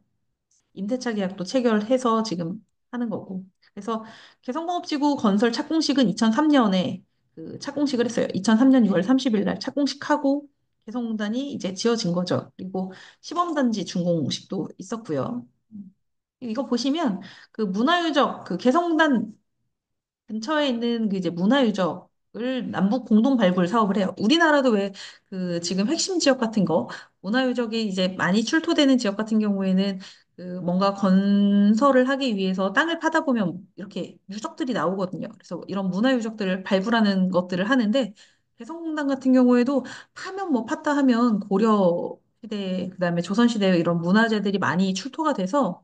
임대차 계약도 체결해서 지금 하는 거고. 그래서 개성공업지구 건설 착공식은 2003년에 그 착공식을 했어요. 2003년 6월 30일 날 착공식하고 개성공단이 이제 지어진 거죠. 그리고 시범단지 준공식도 있었고요. 이거 보시면 그 문화유적 그 개성공단 근처에 있는 그 이제 문화유적을 남북 공동 발굴 사업을 해요. 우리나라도 왜 그 지금 핵심 지역 같은 거, 문화유적이 이제 많이 출토되는 지역 같은 경우에는 그 뭔가 건설을 하기 위해서 땅을 파다 보면 이렇게 유적들이 나오거든요. 그래서 이런 문화유적들을 발굴하는 것들을 하는데 개성공단 같은 경우에도 파면 뭐 팠다 하면 고려 시대, 그다음에 조선 시대 이런 문화재들이 많이 출토가 돼서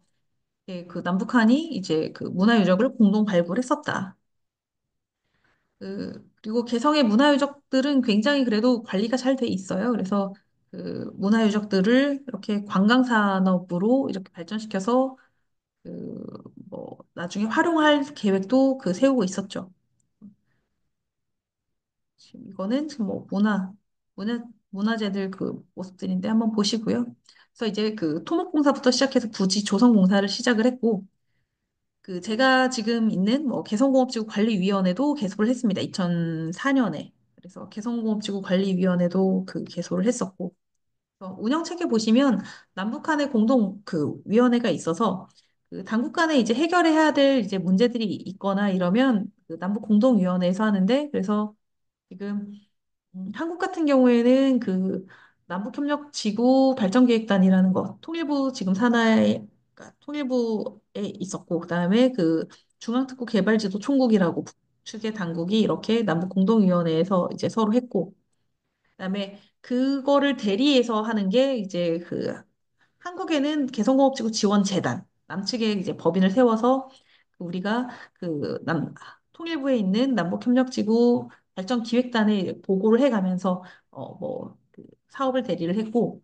예, 그 남북한이 이제 그 문화유적을 공동 발굴했었다. 그리고 개성의 문화유적들은 굉장히 그래도 관리가 잘 돼 있어요. 그래서 그 문화유적들을 이렇게 관광산업으로 이렇게 발전시켜서 그 뭐 나중에 활용할 계획도 그 세우고 있었죠. 지금 이거는 지금 뭐 문화재들 그 모습들인데 한번 보시고요. 그래서 이제 그 토목공사부터 시작해서 부지 조성공사를 시작을 했고 그 제가 지금 있는 뭐 개성공업지구 관리위원회도 개소를 했습니다. 2004년에. 그래서 개성공업지구 관리위원회도 그 개소를 했었고 운영 체계 보시면 남북 간의 공동 그 위원회가 있어서 그 당국 간에 이제 해결해야 될 이제 문제들이 있거나 이러면 그 남북 공동위원회에서 하는데 그래서 지금 한국 같은 경우에는 그 남북협력지구 발전계획단이라는 거, 통일부 지금 산하에, 그러니까 통일부에 있었고, 그다음에 그 중앙특구 개발지도 총국이라고 북측의 당국이 이렇게 남북공동위원회에서 이제 서로 했고, 그다음에 그거를 대리해서 하는 게 이제 그 한국에는 개성공업지구 지원재단, 남측에 이제 법인을 세워서 우리가 그 통일부에 있는 남북협력지구 발전기획단에 보고를 해가면서 그 사업을 대리를 했고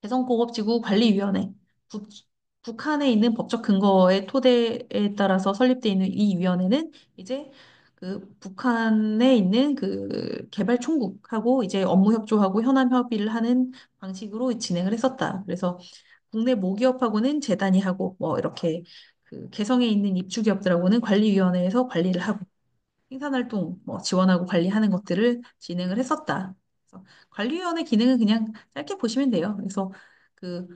개성공업지구 관리위원회 북, 북한에 있는 법적 근거의 토대에 따라서 설립되어 있는 이 위원회는 이제 그 북한에 있는 그 개발 총국하고 이제 업무 협조하고 현안 협의를 하는 방식으로 진행을 했었다. 그래서 국내 모기업하고는 재단이 하고 뭐 이렇게 그 개성에 있는 입주 기업들하고는 관리위원회에서 관리를 하고 생산활동 뭐 지원하고 관리하는 것들을 진행을 했었다. 그래서 관리위원회 기능은 그냥 짧게 보시면 돼요. 그래서 그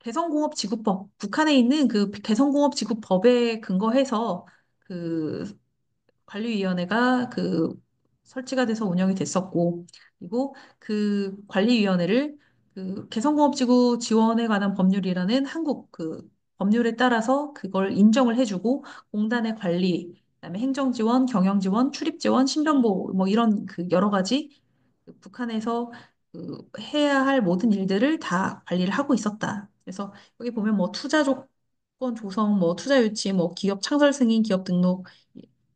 개성공업지구법, 북한에 있는 그 개성공업지구법에 근거해서 그 관리위원회가 그 설치가 돼서 운영이 됐었고, 그리고 그 관리위원회를 그 개성공업지구 지원에 관한 법률이라는 한국 그 법률에 따라서 그걸 인정을 해주고 공단의 관리, 그다음에 행정지원, 경영지원, 출입지원, 신변보호 뭐 이런 그 여러 가지 그 북한에서 그 해야 할 모든 일들을 다 관리를 하고 있었다. 그래서 여기 보면 뭐 투자 조건 조성, 뭐 투자 유치, 뭐 기업 창설 승인, 기업 등록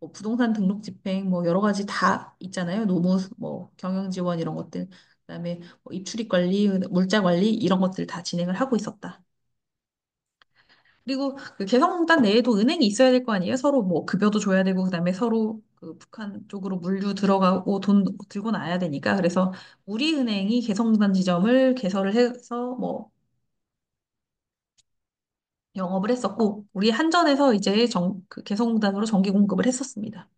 뭐 부동산 등록 집행 뭐 여러 가지 다 있잖아요. 노무 뭐 경영 지원 이런 것들. 그다음에 뭐 입출입 관리, 물자 관리 이런 것들 다 진행을 하고 있었다. 그리고 그 개성공단 내에도 은행이 있어야 될 거 아니에요. 서로 뭐 급여도 줘야 되고 그다음에 서로 그 북한 쪽으로 물류 들어가고 돈 들고 나야 되니까 그래서 우리은행이 개성공단 지점을 개설을 해서 뭐 영업을 했었고 우리 한전에서 이제 그 개성공단으로 전기 공급을 했었습니다.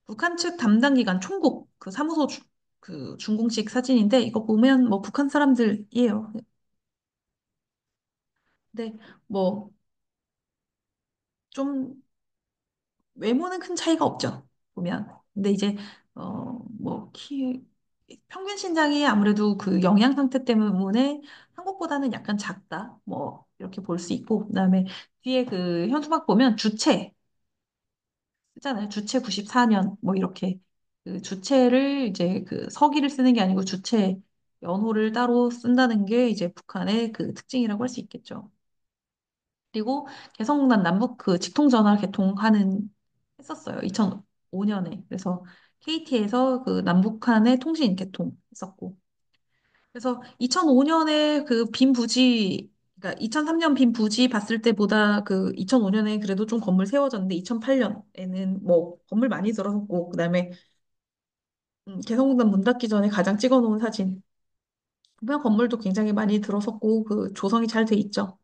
북한 측 담당 기관 총국 그 사무소 그 준공식 사진인데 이거 보면 뭐 북한 사람들이에요. 근데 뭐 좀 외모는 큰 차이가 없죠. 보면. 근데 이제 뭐 키 평균 신장이 아무래도 그 영양 상태 때문에 한국보다는 약간 작다. 뭐 이렇게 볼 수 있고 그다음에 뒤에 그 현수막 보면 주체 쓰잖아요. 주체 94년 뭐 이렇게 그 주체를 이제 그 서기를 쓰는 게 아니고 주체 연호를 따로 쓴다는 게 이제 북한의 그 특징이라고 할 수 있겠죠. 그리고 개성공단 남북 그 직통전화 개통하는 했었어요. 2005년에. 그래서 KT에서 그 남북한의 통신 개통했었고. 그래서 2005년에 그 빈 부지 그러니까 2003년 빈 부지 봤을 때보다 그 2005년에 그래도 좀 건물 세워졌는데 2008년에는 뭐 건물 많이 들어섰고 그다음에 개성공단 문 닫기 전에 가장 찍어놓은 사진 보면 건물도 굉장히 많이 들어섰고 그 조성이 잘 돼 있죠.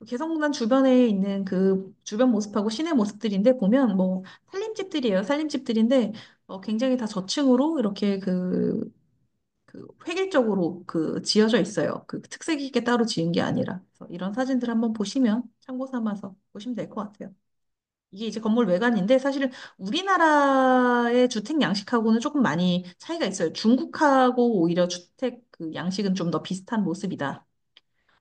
개성공단 주변에 있는 그 주변 모습하고 시내 모습들인데 보면 뭐 살림집들이에요. 살림집들인데 굉장히 다 저층으로 이렇게 그 획일적으로 그 지어져 있어요. 그 특색 있게 따로 지은 게 아니라. 그래서 이런 사진들 한번 보시면 참고 삼아서 보시면 될 것 같아요. 이게 이제 건물 외관인데 사실은 우리나라의 주택 양식하고는 조금 많이 차이가 있어요. 중국하고 오히려 주택 그 양식은 좀 더 비슷한 모습이다.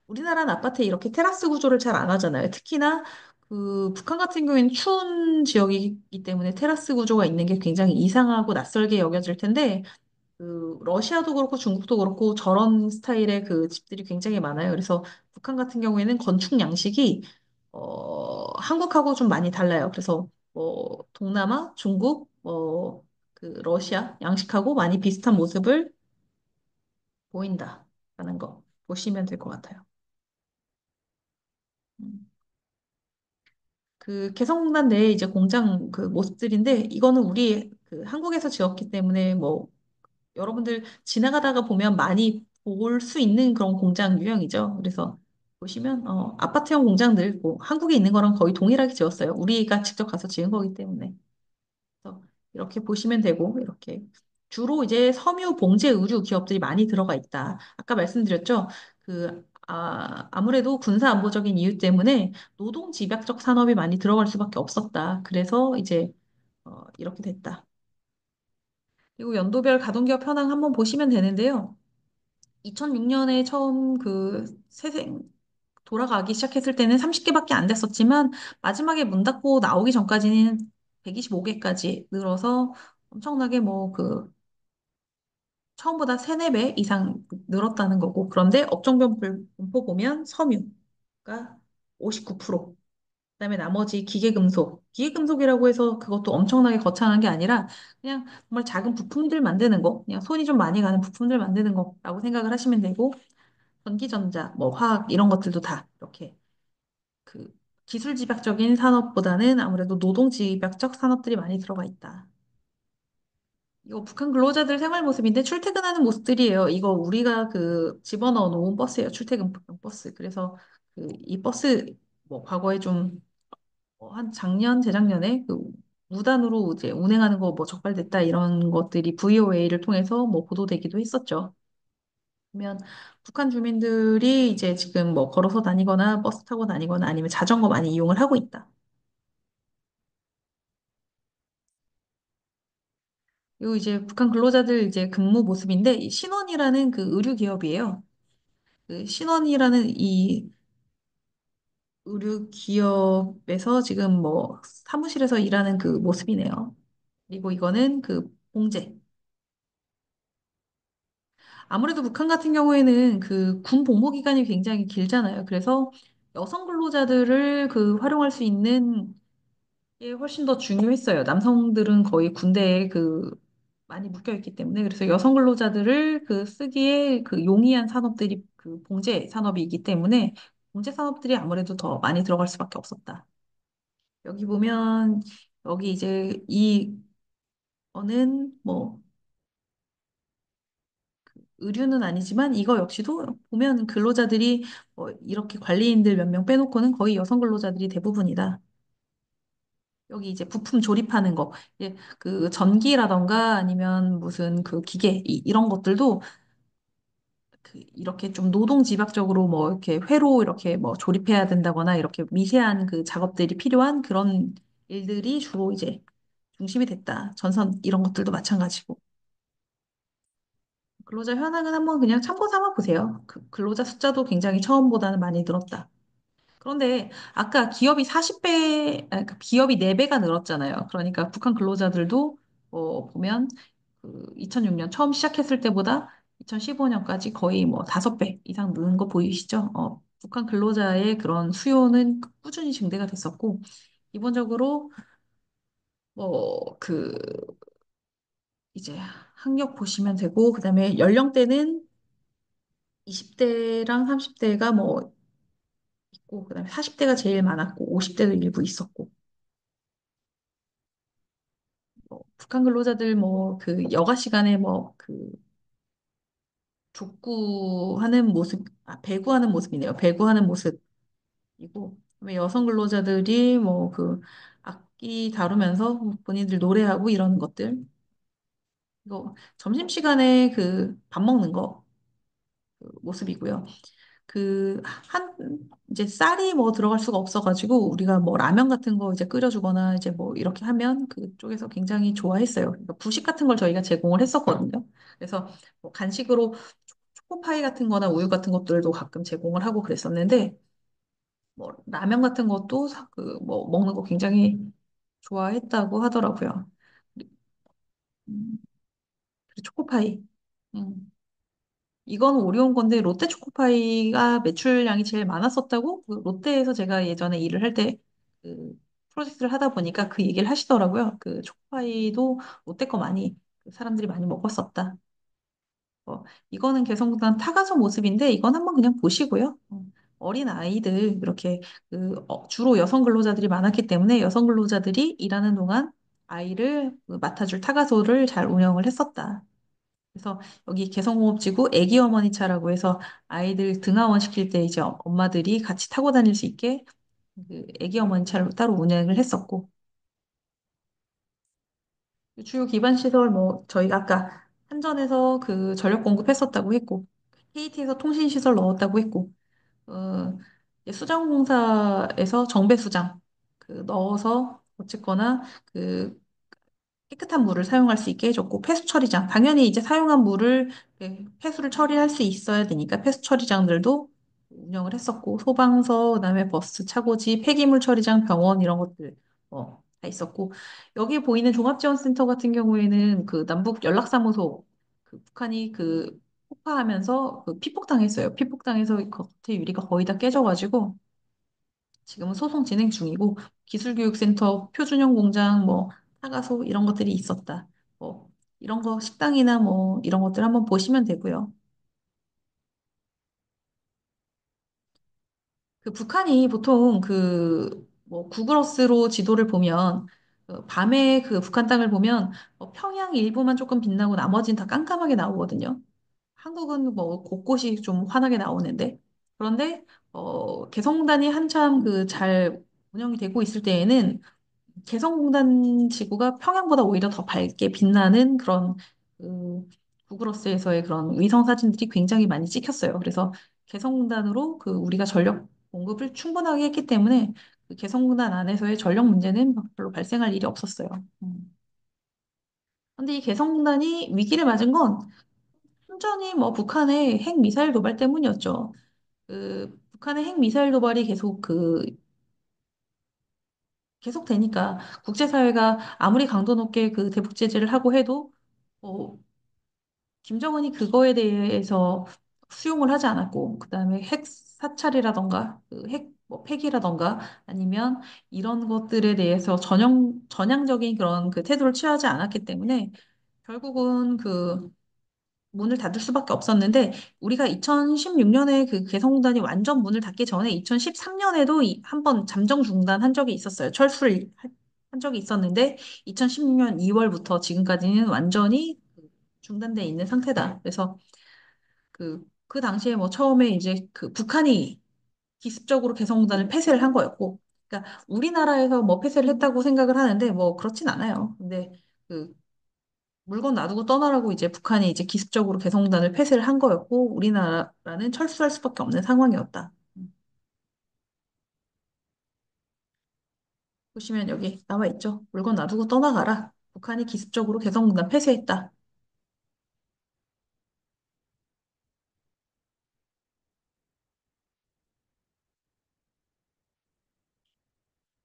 우리나라는 아파트에 이렇게 테라스 구조를 잘 안 하잖아요. 특히나 그 북한 같은 경우에는 추운 지역이기 때문에 테라스 구조가 있는 게 굉장히 이상하고 낯설게 여겨질 텐데 그 러시아도 그렇고 중국도 그렇고 저런 스타일의 그 집들이 굉장히 많아요. 그래서 북한 같은 경우에는 건축 양식이 한국하고 좀 많이 달라요. 그래서 뭐 동남아, 중국, 그 러시아 양식하고 많이 비슷한 모습을 보인다라는 거 보시면 될 것 같아요. 음. 그 개성공단 내에 이제 공장 그 모습들인데 이거는 우리 그 한국에서 지었기 때문에 뭐 여러분들 지나가다가 보면 많이 볼 수 있는 그런 공장 유형이죠. 그래서 보시면 아파트형 공장들 뭐 한국에 있는 거랑 거의 동일하게 지었어요. 우리가 직접 가서 지은 거기 때문에. 그래서 이렇게 보시면 되고 이렇게 주로 이제 섬유, 봉제, 의류 기업들이 많이 들어가 있다. 아까 말씀드렸죠. 아무래도 군사 안보적인 이유 때문에 노동 집약적 산업이 많이 들어갈 수밖에 없었다. 그래서 이제 이렇게 됐다. 그리고 연도별 가동기업 현황 한번 보시면 되는데요. 2006년에 처음 그 세생 돌아가기 시작했을 때는 30개밖에 안 됐었지만 마지막에 문 닫고 나오기 전까지는 125개까지 늘어서 엄청나게 뭐 그 처음보다 3, 4배 이상 늘었다는 거고 그런데 업종별 분포 보면 섬유가 59%, 그다음에 나머지 기계금속, 기계금속이라고 해서 그것도 엄청나게 거창한 게 아니라 그냥 정말 작은 부품들 만드는 거, 그냥 손이 좀 많이 가는 부품들 만드는 거라고 생각을 하시면 되고 전기전자, 뭐 화학 이런 것들도 다 이렇게 그 기술 집약적인 산업보다는 아무래도 노동 집약적 산업들이 많이 들어가 있다. 이거 북한 근로자들 생활 모습인데 출퇴근하는 모습들이에요. 이거 우리가 그 집어넣어 놓은 버스예요. 출퇴근용 버스. 그래서 그 이 버스 뭐 과거에 좀 한 작년, 재작년에 그 무단으로 이제 운행하는 거 뭐 적발됐다 이런 것들이 VOA를 통해서 뭐 보도되기도 했었죠. 그러면 북한 주민들이 이제 지금 뭐 걸어서 다니거나 버스 타고 다니거나 아니면 자전거 많이 이용을 하고 있다. 그리고 이제 북한 근로자들 이제 근무 모습인데 이 신원이라는 그 의류 기업이에요. 그 신원이라는 이 의류 기업에서 지금 뭐 사무실에서 일하는 그 모습이네요. 그리고 이거는 그 봉제. 아무래도 북한 같은 경우에는 그 군 복무 기간이 굉장히 길잖아요. 그래서 여성 근로자들을 그 활용할 수 있는 게 훨씬 더 중요했어요. 남성들은 거의 군대에 그 많이 묶여 있기 때문에 그래서 여성 근로자들을 그 쓰기에 그 용이한 산업들이 그 봉제 산업이기 때문에 봉제 산업들이 아무래도 더 많이 들어갈 수밖에 없었다. 여기 보면 여기 이제 이거는 뭐 의류는 아니지만 이거 역시도 보면 근로자들이 뭐 이렇게 관리인들 몇 명 빼놓고는 거의 여성 근로자들이 대부분이다. 여기 이제 부품 조립하는 거, 이제 그 전기라던가 아니면 무슨 그 기계 이런 것들도 그 이렇게 좀 노동 집약적으로 뭐 이렇게 회로 이렇게 뭐 조립해야 된다거나 이렇게 미세한 그 작업들이 필요한 그런 일들이 주로 이제 중심이 됐다. 전선 이런 것들도 마찬가지고. 근로자 현황은 한번 그냥 참고 삼아 보세요. 그 근로자 숫자도 굉장히 처음보다는 많이 늘었다. 그런데 아까 기업이 40배, 기업이 4배가 늘었잖아요. 그러니까 북한 근로자들도 보면 그 2006년 처음 시작했을 때보다 2015년까지 거의 뭐 5배 이상 느는 거 보이시죠? 북한 근로자의 그런 수요는 꾸준히 증대가 됐었고, 기본적으로 그 이제 학력 보시면 되고, 그다음에 연령대는 20대랑 30대가 뭐 있고, 그다음에 40대가 제일 많았고, 50대도 일부 있었고, 북한 근로자들 뭐 그 여가 시간에 뭐 그 족구하는 모습, 배구하는 모습이네요. 배구하는 모습이고, 그다음에 여성 근로자들이 뭐 그 악기 다루면서 본인들 노래하고 이러는 것들. 이거 점심시간에 그 밥 먹는 거 그 모습이고요. 그, 한, 이제 쌀이 뭐 들어갈 수가 없어가지고 우리가 뭐 라면 같은 거 이제 끓여주거나 이제 뭐 이렇게 하면 그쪽에서 굉장히 좋아했어요. 그러니까 부식 같은 걸 저희가 제공을 했었거든요. 그래서 뭐 간식으로 초코파이 같은 거나 우유 같은 것들도 가끔 제공을 하고 그랬었는데 뭐 라면 같은 것도 그 뭐 먹는 거 굉장히 좋아했다고 하더라고요. 음, 그리고 초코파이. 음. 이건 어려운 건데 롯데 초코파이가 매출량이 제일 많았었다고 그 롯데에서 제가 예전에 일을 할 때 그 프로젝트를 하다 보니까 그 얘기를 하시더라고요. 그 초코파이도 롯데 거 많이 그 사람들이 많이 먹었었다. 이거는 개성공단 타가서 모습인데 이건 한번 그냥 보시고요. 어린 아이들 이렇게 주로 여성 근로자들이 많았기 때문에 여성 근로자들이 일하는 동안 아이를 그 맡아줄 타가소를 잘 운영을 했었다. 그래서 여기 개성공업지구 애기 어머니 차라고 해서 아이들 등하원 시킬 때 이제 엄마들이 같이 타고 다닐 수 있게 그 애기 어머니 차를 따로 운영을 했었고 주요 기반 시설 뭐 저희가 아까 한전에서 그 전력 공급했었다고 했고 KT에서 통신 시설 넣었다고 했고 이제 수자원공사에서 정배 수장 그 넣어서 어쨌거나 그 깨끗한 물을 사용할 수 있게 해줬고 폐수 처리장 당연히 이제 사용한 물을 폐수를 처리할 수 있어야 되니까 폐수 처리장들도 운영을 했었고 소방서 그다음에 버스 차고지 폐기물 처리장 병원 이런 것들 다 있었고 여기 보이는 종합지원센터 같은 경우에는 그 남북 연락사무소 그 북한이 그 폭파하면서 그 피폭당했어요. 피폭당해서 그 겉에 유리가 거의 다 깨져가지고 지금은 소송 진행 중이고 기술교육센터, 표준형 공장, 뭐 사가소 이런 것들이 있었다. 뭐 이런 거 식당이나 뭐 이런 것들 한번 보시면 되고요. 그 북한이 보통 뭐 구글어스로 지도를 보면 밤에 그 북한 땅을 보면 평양 일부만 조금 빛나고 나머지는 다 깜깜하게 나오거든요. 한국은 뭐 곳곳이 좀 환하게 나오는데 그런데 개성공단이 한참 그 잘 운영이 되고 있을 때에는 개성공단 지구가 평양보다 오히려 더 밝게 빛나는 그런 그 구글어스에서의 그런 위성 사진들이 굉장히 많이 찍혔어요. 그래서 개성공단으로 그 우리가 전력 공급을 충분하게 했기 때문에 그 개성공단 안에서의 전력 문제는 별로 발생할 일이 없었어요. 음. 근데 이 개성공단이 위기를 맞은 건 순전히 뭐 북한의 핵 미사일 도발 때문이었죠. 그 북한의 핵 미사일 도발이 계속 되니까 국제사회가 아무리 강도 높게 그 대북 제재를 하고 해도 어, 김정은이 그거에 대해서 수용을 하지 않았고 그다음에 핵 사찰이라던가 그핵뭐 폐기라던가 아니면 이런 것들에 대해서 전향적인 그런 그 태도를 취하지 않았기 때문에 결국은 그 문을 닫을 수밖에 없었는데 우리가 2016년에 그 개성공단이 완전 문을 닫기 전에 2013년에도 한 번 잠정 중단한 적이 있었어요. 한 적이 있었는데 2016년 2월부터 지금까지는 완전히 중단돼 있는 상태다. 그래서 그 당시에 뭐 처음에 이제 그 북한이 기습적으로 개성공단을 폐쇄를 한 거였고, 그러니까 우리나라에서 뭐 폐쇄를 했다고 생각을 하는데 뭐 그렇진 않아요. 근데 그 물건 놔두고 떠나라고 이제 북한이 이제 기습적으로 개성공단을 폐쇄를 한 거였고 우리나라는 철수할 수밖에 없는 상황이었다. 보시면 여기 나와 있죠. 물건 놔두고 떠나가라. 북한이 기습적으로 개성공단 폐쇄했다.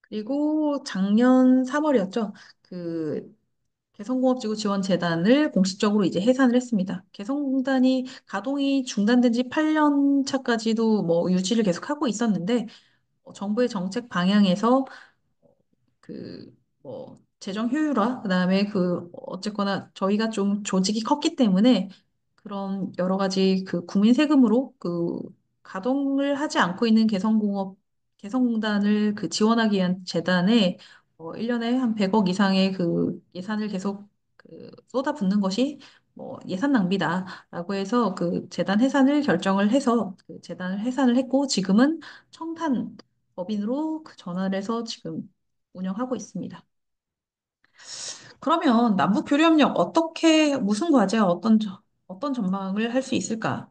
그리고 작년 3월이었죠. 그 개성공업지구 지원재단을 공식적으로 이제 해산을 했습니다. 개성공단이 가동이 중단된 지 8년 차까지도 뭐 유지를 계속하고 있었는데 정부의 정책 방향에서 뭐 재정 효율화 그다음에 어쨌거나 저희가 좀 조직이 컸기 때문에 그런 여러 가지 그 국민 세금으로 가동을 하지 않고 있는 개성공단을 그 지원하기 위한 재단에 1년에 한 100억 이상의 그 예산을 계속 쏟아붓는 것이 뭐 예산 낭비다라고 해서 그 재단 해산을 결정을 해서 그 재단을 해산을 했고 지금은 청탄 법인으로 그 전환을 해서 지금 운영하고 있습니다. 그러면 남북 교류협력 무슨 과제와 어떤 전망을 할 수 있을까?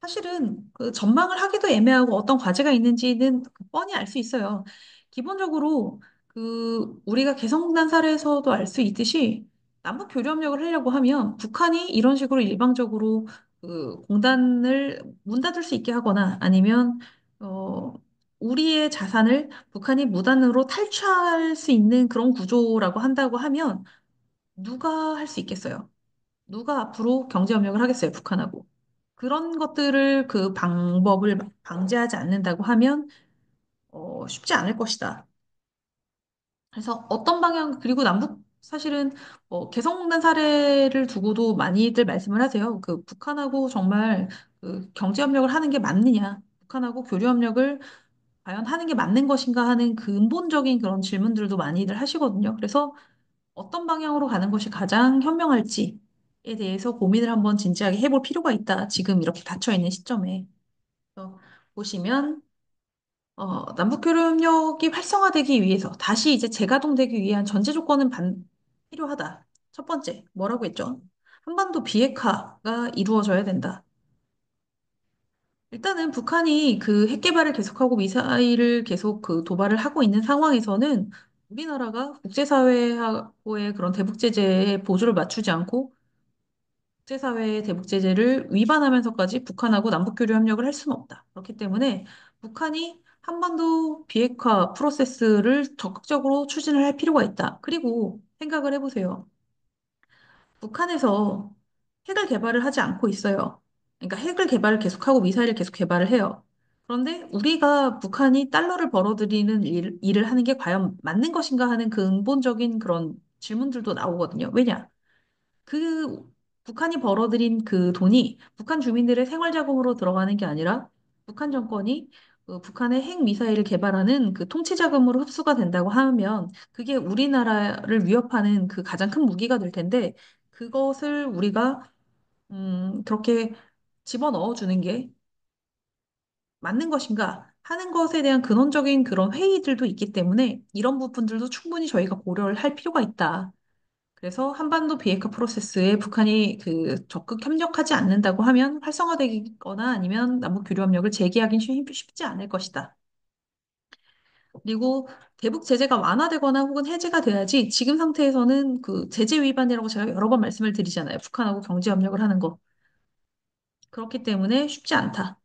사실은 그 전망을 하기도 애매하고 어떤 과제가 있는지는 뻔히 알 수 있어요. 기본적으로 우리가 개성공단 사례에서도 알 수 있듯이 남북 교류협력을 하려고 하면 북한이 이런 식으로 일방적으로 그 공단을 문 닫을 수 있게 하거나 아니면 어, 우리의 자산을 북한이 무단으로 탈취할 수 있는 그런 구조라고 한다고 하면 누가 할 수 있겠어요? 누가 앞으로 경제협력을 하겠어요, 북한하고? 그런 것들을 그 방법을 방지하지 않는다고 하면 쉽지 않을 것이다. 그래서 그리고 사실은 개성공단 사례를 두고도 많이들 말씀을 하세요. 그 북한하고 정말 그 경제협력을 하는 게 맞느냐? 북한하고 교류협력을 과연 하는 게 맞는 것인가 하는 근본적인 그런 질문들도 많이들 하시거든요. 그래서 어떤 방향으로 가는 것이 가장 현명할지에 대해서 고민을 한번 진지하게 해볼 필요가 있다. 지금 이렇게 닫혀 있는 시점에. 그래서 보시면 남북교류협력이 활성화되기 위해서 다시 이제 재가동되기 위한 전제 조건은 필요하다. 첫 번째, 뭐라고 했죠? 한반도 비핵화가 이루어져야 된다. 일단은 북한이 그 핵 개발을 계속하고 미사일을 계속 그 도발을 하고 있는 상황에서는 우리나라가 국제사회하고의 그런 대북 제재에 보조를 맞추지 않고 국제사회의 대북 제재를 위반하면서까지 북한하고 남북교류 협력을 할 수는 없다. 그렇기 때문에 북한이 한반도 비핵화 프로세스를 적극적으로 추진을 할 필요가 있다. 그리고 생각을 해보세요. 북한에서 핵을 개발을 하지 않고 있어요. 그러니까 핵을 개발을 계속하고 미사일을 계속 개발을 해요. 그런데 우리가 북한이 달러를 벌어들이는 일을 하는 게 과연 맞는 것인가 하는 근본적인 그런 질문들도 나오거든요. 왜냐? 그 북한이 벌어들인 그 돈이 북한 주민들의 생활 자금으로 들어가는 게 아니라 북한 정권이 북한의 핵 미사일을 개발하는 그 통치 자금으로 흡수가 된다고 하면 그게 우리나라를 위협하는 그 가장 큰 무기가 될 텐데 그것을 우리가 그렇게 집어넣어 주는 게 맞는 것인가 하는 것에 대한 근원적인 그런 회의들도 있기 때문에 이런 부분들도 충분히 저희가 고려를 할 필요가 있다. 그래서 한반도 비핵화 프로세스에 북한이 그 적극 협력하지 않는다고 하면 활성화되거나 아니면 남북 교류 협력을 재개하기 쉽지 않을 것이다. 그리고 대북 제재가 완화되거나 혹은 해제가 돼야지 지금 상태에서는 그 제재 위반이라고 제가 여러 번 말씀을 드리잖아요. 북한하고 경제 협력을 하는 거. 그렇기 때문에 쉽지 않다.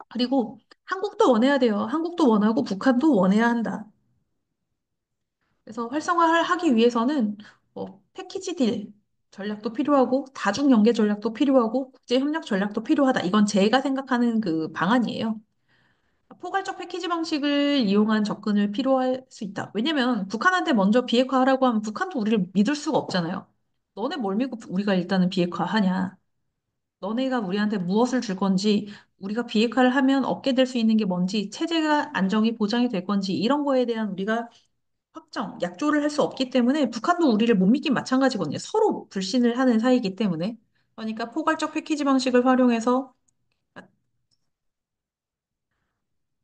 그리고 한국도 원해야 돼요. 한국도 원하고 북한도 원해야 한다. 그래서 활성화를 하기 위해서는 패키지 딜 전략도 필요하고 다중 연계 전략도 필요하고 국제 협력 전략도 필요하다. 이건 제가 생각하는 그 방안이에요. 포괄적 패키지 방식을 이용한 접근을 필요할 수 있다. 왜냐면 북한한테 먼저 비핵화하라고 하면 북한도 우리를 믿을 수가 없잖아요. 너네 뭘 믿고 우리가 일단은 비핵화하냐. 너네가 우리한테 무엇을 줄 건지, 우리가 비핵화를 하면 얻게 될 수 있는 게 뭔지, 체제가 안정이 보장이 될 건지, 이런 거에 대한 우리가 확정, 약조를 할 수 없기 때문에 북한도 우리를 못 믿긴 마찬가지거든요. 서로 불신을 하는 사이이기 때문에. 그러니까 포괄적 패키지 방식을 활용해서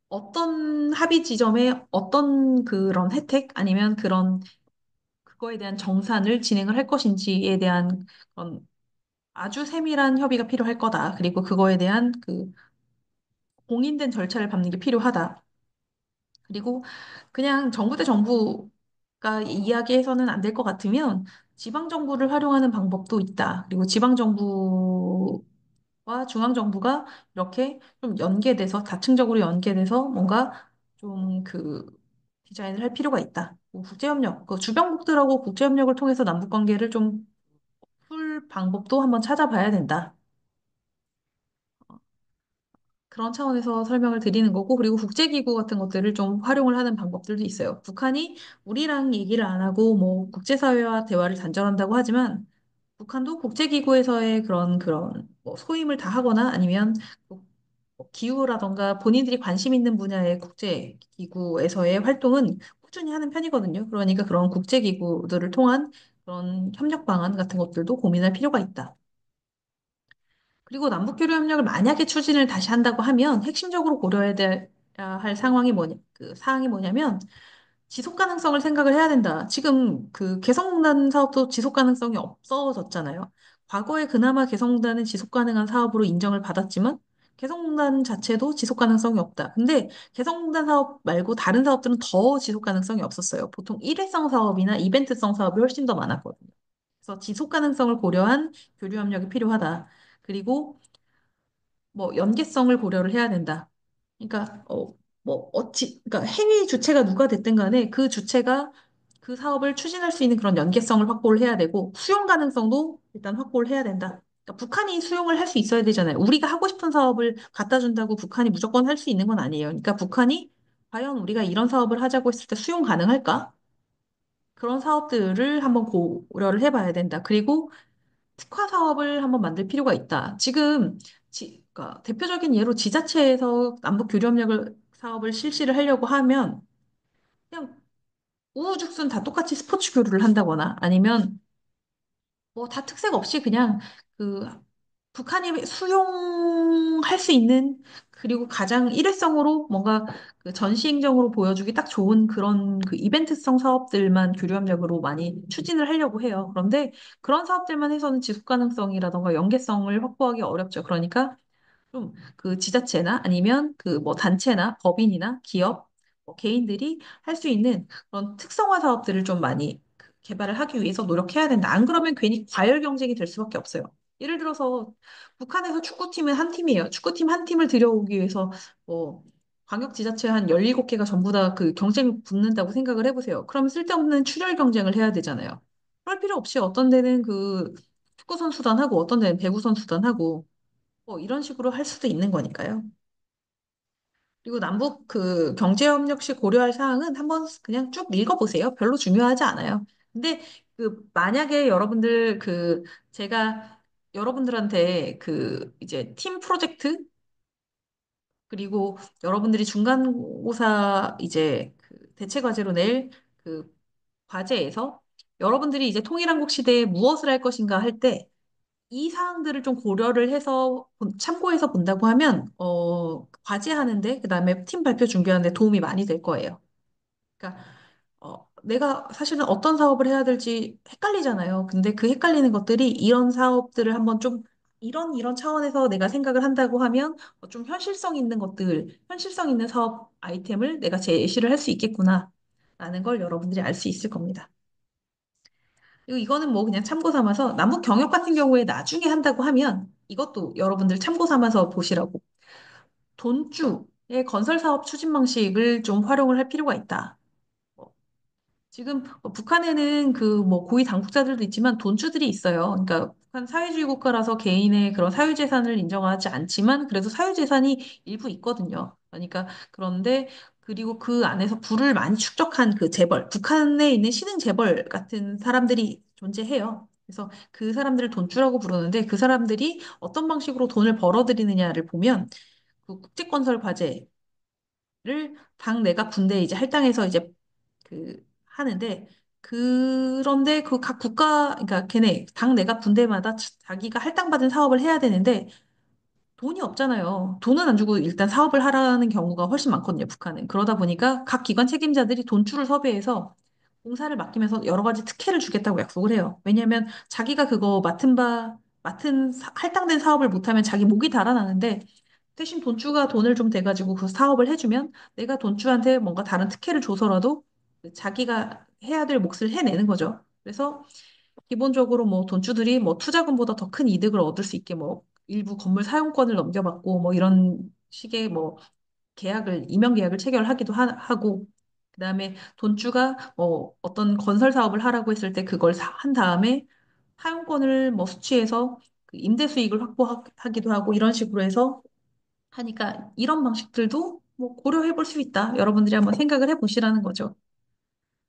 어떤 합의 지점에 어떤 그런 혜택 아니면 그런 그거에 대한 정산을 진행을 할 것인지에 대한 그런 아주 세밀한 협의가 필요할 거다. 그리고 그거에 대한 그 공인된 절차를 밟는 게 필요하다. 그리고 그냥 정부 대 정부가 이야기해서는 안 될 것 같으면 지방 정부를 활용하는 방법도 있다. 그리고 지방 정부와 중앙 정부가 이렇게 좀 연계돼서 다층적으로 연계돼서 뭔가 좀 그 디자인을 할 필요가 있다. 뭐 국제협력, 그 주변국들하고 국제협력을 통해서 남북 관계를 좀 풀 방법도 한번 찾아봐야 된다. 그런 차원에서 설명을 드리는 거고, 그리고 국제기구 같은 것들을 좀 활용을 하는 방법들도 있어요. 북한이 우리랑 얘기를 안 하고, 뭐, 국제사회와 대화를 단절한다고 하지만, 북한도 국제기구에서의 그런, 뭐, 소임을 다 하거나 아니면, 뭐 기후라던가 본인들이 관심 있는 분야의 국제기구에서의 활동은 꾸준히 하는 편이거든요. 그러니까 그런 국제기구들을 통한 그런 협력 방안 같은 것들도 고민할 필요가 있다. 그리고 남북교류 협력을 만약에 추진을 다시 한다고 하면 핵심적으로 고려해야 할 상황이 그 사항이 뭐냐면 지속 가능성을 생각을 해야 된다. 지금 그 개성공단 사업도 지속 가능성이 없어졌잖아요. 과거에 그나마 개성공단은 지속 가능한 사업으로 인정을 받았지만 개성공단 자체도 지속 가능성이 없다. 근데 개성공단 사업 말고 다른 사업들은 더 지속 가능성이 없었어요. 보통 일회성 사업이나 이벤트성 사업이 훨씬 더 많았거든요. 그래서 지속 가능성을 고려한 교류 협력이 필요하다. 그리고 뭐 연계성을 고려를 해야 된다. 그러니까 그러니까 행위 주체가 누가 됐든 간에 그 주체가 그 사업을 추진할 수 있는 그런 연계성을 확보를 해야 되고 수용 가능성도 일단 확보를 해야 된다. 그러니까 북한이 수용을 할 수 있어야 되잖아요. 우리가 하고 싶은 사업을 갖다 준다고 북한이 무조건 할 수 있는 건 아니에요. 그러니까 북한이 과연 우리가 이런 사업을 하자고 했을 때 수용 가능할까? 그런 사업들을 한번 고려를 해봐야 된다. 그리고 특화 사업을 한번 만들 필요가 있다. 지금 그러니까 대표적인 예로 지자체에서 남북 교류협력을 사업을 실시를 하려고 하면 그냥 우후죽순 다 똑같이 스포츠 교류를 한다거나 아니면 뭐 다 특색 없이 그냥 그 북한이 수용할 수 있는 그리고 가장 일회성으로 뭔가 그 전시행정으로 보여주기 딱 좋은 그런 그 이벤트성 사업들만 교류협력으로 많이 추진을 하려고 해요. 그런데 그런 사업들만 해서는 지속 가능성이라던가 연계성을 확보하기 어렵죠. 그러니까 좀 그 지자체나 아니면 그 뭐 단체나 법인이나 기업, 뭐 개인들이 할 수 있는 그런 특성화 사업들을 좀 많이 그 개발을 하기 위해서 노력해야 된다. 안 그러면 괜히 과열 경쟁이 될 수밖에 없어요. 예를 들어서 북한에서 축구팀은 한 팀이에요. 축구팀 한 팀을 들여오기 위해서 뭐 광역지자체 한 17개가 전부 다 그 경쟁을 붙는다고 생각을 해보세요. 그럼 쓸데없는 출혈 경쟁을 해야 되잖아요. 그럴 필요 없이 어떤 데는 그 축구 선수단하고 어떤 데는 배구 선수단하고 뭐 이런 식으로 할 수도 있는 거니까요. 그리고 남북 그 경제협력 시 고려할 사항은 한번 그냥 쭉 읽어보세요. 별로 중요하지 않아요. 근데 그 만약에 여러분들 그 제가 여러분들한테 그 이제 팀 프로젝트 그리고 여러분들이 중간고사 이제 그 대체 과제로 낼 그 과제에서 여러분들이 이제 통일한국 시대에 무엇을 할 것인가 할 때 이 사항들을 좀 고려를 해서 참고해서 본다고 하면 과제하는데 그다음에 팀 발표 준비하는데 도움이 많이 될 거예요. 그러니까 내가 사실은 어떤 사업을 해야 될지 헷갈리잖아요. 근데 그 헷갈리는 것들이 이런 사업들을 한번 좀 이런 차원에서 내가 생각을 한다고 하면 좀 현실성 있는 것들, 현실성 있는 사업 아이템을 내가 제시를 할 수 있겠구나. 라는 걸 여러분들이 알 수 있을 겁니다. 그리고 이거는 뭐 그냥 참고 삼아서 남북 경협 같은 경우에 나중에 한다고 하면 이것도 여러분들 참고 삼아서 보시라고. 돈주의 건설 사업 추진 방식을 좀 활용을 할 필요가 있다. 지금 북한에는 그 뭐 고위 당국자들도 있지만 돈주들이 있어요. 그러니까 북한 사회주의 국가라서 개인의 그런 사유재산을 인정하지 않지만 그래도 사유재산이 일부 있거든요. 그러니까 그런데 그리고 그 안에서 부를 많이 축적한 그 재벌, 북한에 있는 신흥 재벌 같은 사람들이 존재해요. 그래서 그 사람들을 돈주라고 부르는데 그 사람들이 어떤 방식으로 돈을 벌어들이느냐를 보면 그 국제건설 과제를 당 내각 군대에 이제 할당해서 이제 그 하는데 그런데 그 각 국가 그러니까 걔네 당 내각 군대마다 자기가 할당받은 사업을 해야 되는데 돈이 없잖아요. 돈은 안 주고 일단 사업을 하라는 경우가 훨씬 많거든요, 북한은. 그러다 보니까 각 기관 책임자들이 돈줄을 섭외해서 공사를 맡기면서 여러 가지 특혜를 주겠다고 약속을 해요. 왜냐하면 자기가 그거 할당된 사업을 못하면 자기 목이 달아나는데 대신 돈주가 돈을 좀 대가지고 그 사업을 해주면 내가 돈주한테 뭔가 다른 특혜를 줘서라도 그 자기가 해야 될 몫을 해내는 거죠. 그래서 기본적으로 뭐 돈주들이 뭐 투자금보다 더 큰 이득을 얻을 수 있게 뭐 일부 건물 사용권을 넘겨받고 뭐 이런 식의 뭐 임명 계약을 체결하기도 하고 그다음에 돈주가 뭐 어떤 건설 사업을 하라고 했을 때 그걸 한 다음에 사용권을 뭐 수취해서 그 임대 수익을 확보하기도 하고 이런 식으로 해서 하니까 이런 방식들도 뭐 고려해 볼 수 있다. 여러분들이 한번 생각을 해 보시라는 거죠.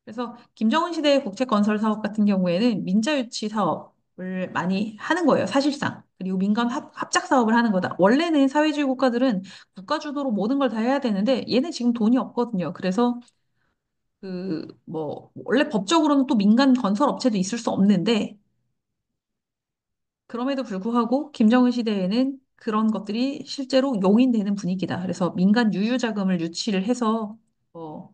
그래서 김정은 시대의 국채건설 사업 같은 경우에는 민자유치 사업을 많이 하는 거예요, 사실상. 그리고 민간 합작 사업을 하는 거다. 원래는 사회주의 국가들은 국가 주도로 모든 걸 다 해야 되는데 얘네 지금 돈이 없거든요. 그래서 그 뭐 원래 법적으로는 또 민간 건설 업체도 있을 수 없는데 그럼에도 불구하고 김정은 시대에는 그런 것들이 실제로 용인되는 분위기다. 그래서 민간 유유 자금을 유치를 해서 어,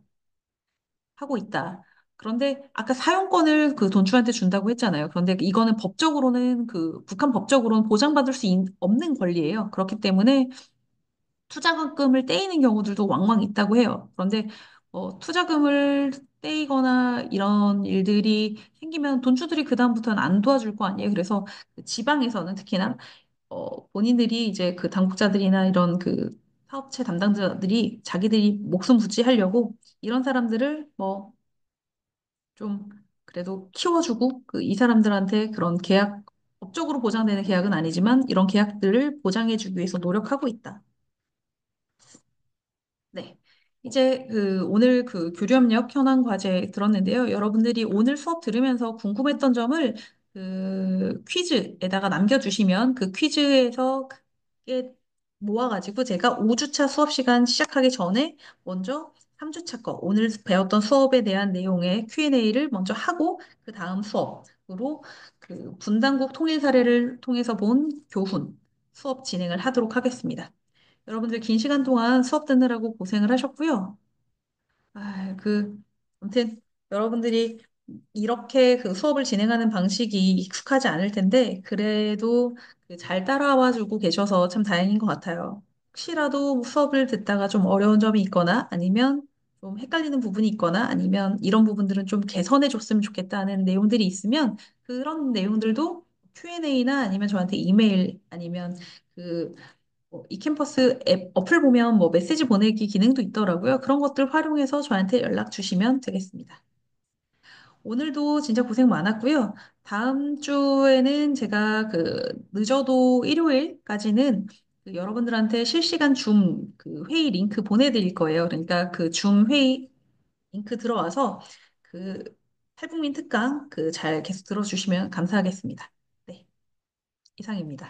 하고 있다. 그런데 아까 사용권을 그 돈주한테 준다고 했잖아요. 그런데 이거는 법적으로는 그 북한 법적으로는 보장받을 수 없는 권리예요. 그렇기 때문에 투자금을 떼이는 경우들도 왕왕 있다고 해요. 그런데 투자금을 떼이거나 이런 일들이 생기면 돈주들이 그다음부터는 안 도와줄 거 아니에요. 그래서 그 지방에서는 특히나 본인들이 이제 그 당국자들이나 이런 그 사업체 담당자들이 자기들이 목숨 부지하려고 이런 사람들을 뭐 좀 그래도 키워주고 그 이 사람들한테 그런 법적으로 보장되는 계약은 아니지만 이런 계약들을 보장해주기 위해서 노력하고 있다. 네. 이제 그 오늘 그 교류협력 현황 과제 들었는데요. 여러분들이 오늘 수업 들으면서 궁금했던 점을 그 퀴즈에다가 남겨주시면 그 퀴즈에서 크게 모아가지고 제가 5주차 수업 시간 시작하기 전에 먼저 3주차 거 오늘 배웠던 수업에 대한 내용의 Q&A를 먼저 하고 그 다음 수업으로 그 분당국 통일 사례를 통해서 본 교훈 수업 진행을 하도록 하겠습니다. 여러분들 긴 시간 동안 수업 듣느라고 고생을 하셨고요. 아무튼 여러분들이 이렇게 그 수업을 진행하는 방식이 익숙하지 않을 텐데, 그래도 그잘 따라와 주고 계셔서 참 다행인 것 같아요. 혹시라도 수업을 듣다가 좀 어려운 점이 있거나 아니면 좀 헷갈리는 부분이 있거나 아니면 이런 부분들은 좀 개선해 줬으면 좋겠다는 내용들이 있으면 그런 내용들도 Q&A나 아니면 저한테 이메일 아니면 그 이 캠퍼스 앱 어플 보면 뭐 메시지 보내기 기능도 있더라고요. 그런 것들 활용해서 저한테 연락 주시면 되겠습니다. 오늘도 진짜 고생 많았고요. 다음 주에는 제가 그 늦어도 일요일까지는 그 여러분들한테 실시간 줌 그 회의 링크 보내드릴 거예요. 그러니까 그 줌 회의 링크 들어와서 그 탈북민 특강 그 잘 계속 들어주시면 감사하겠습니다. 네, 이상입니다.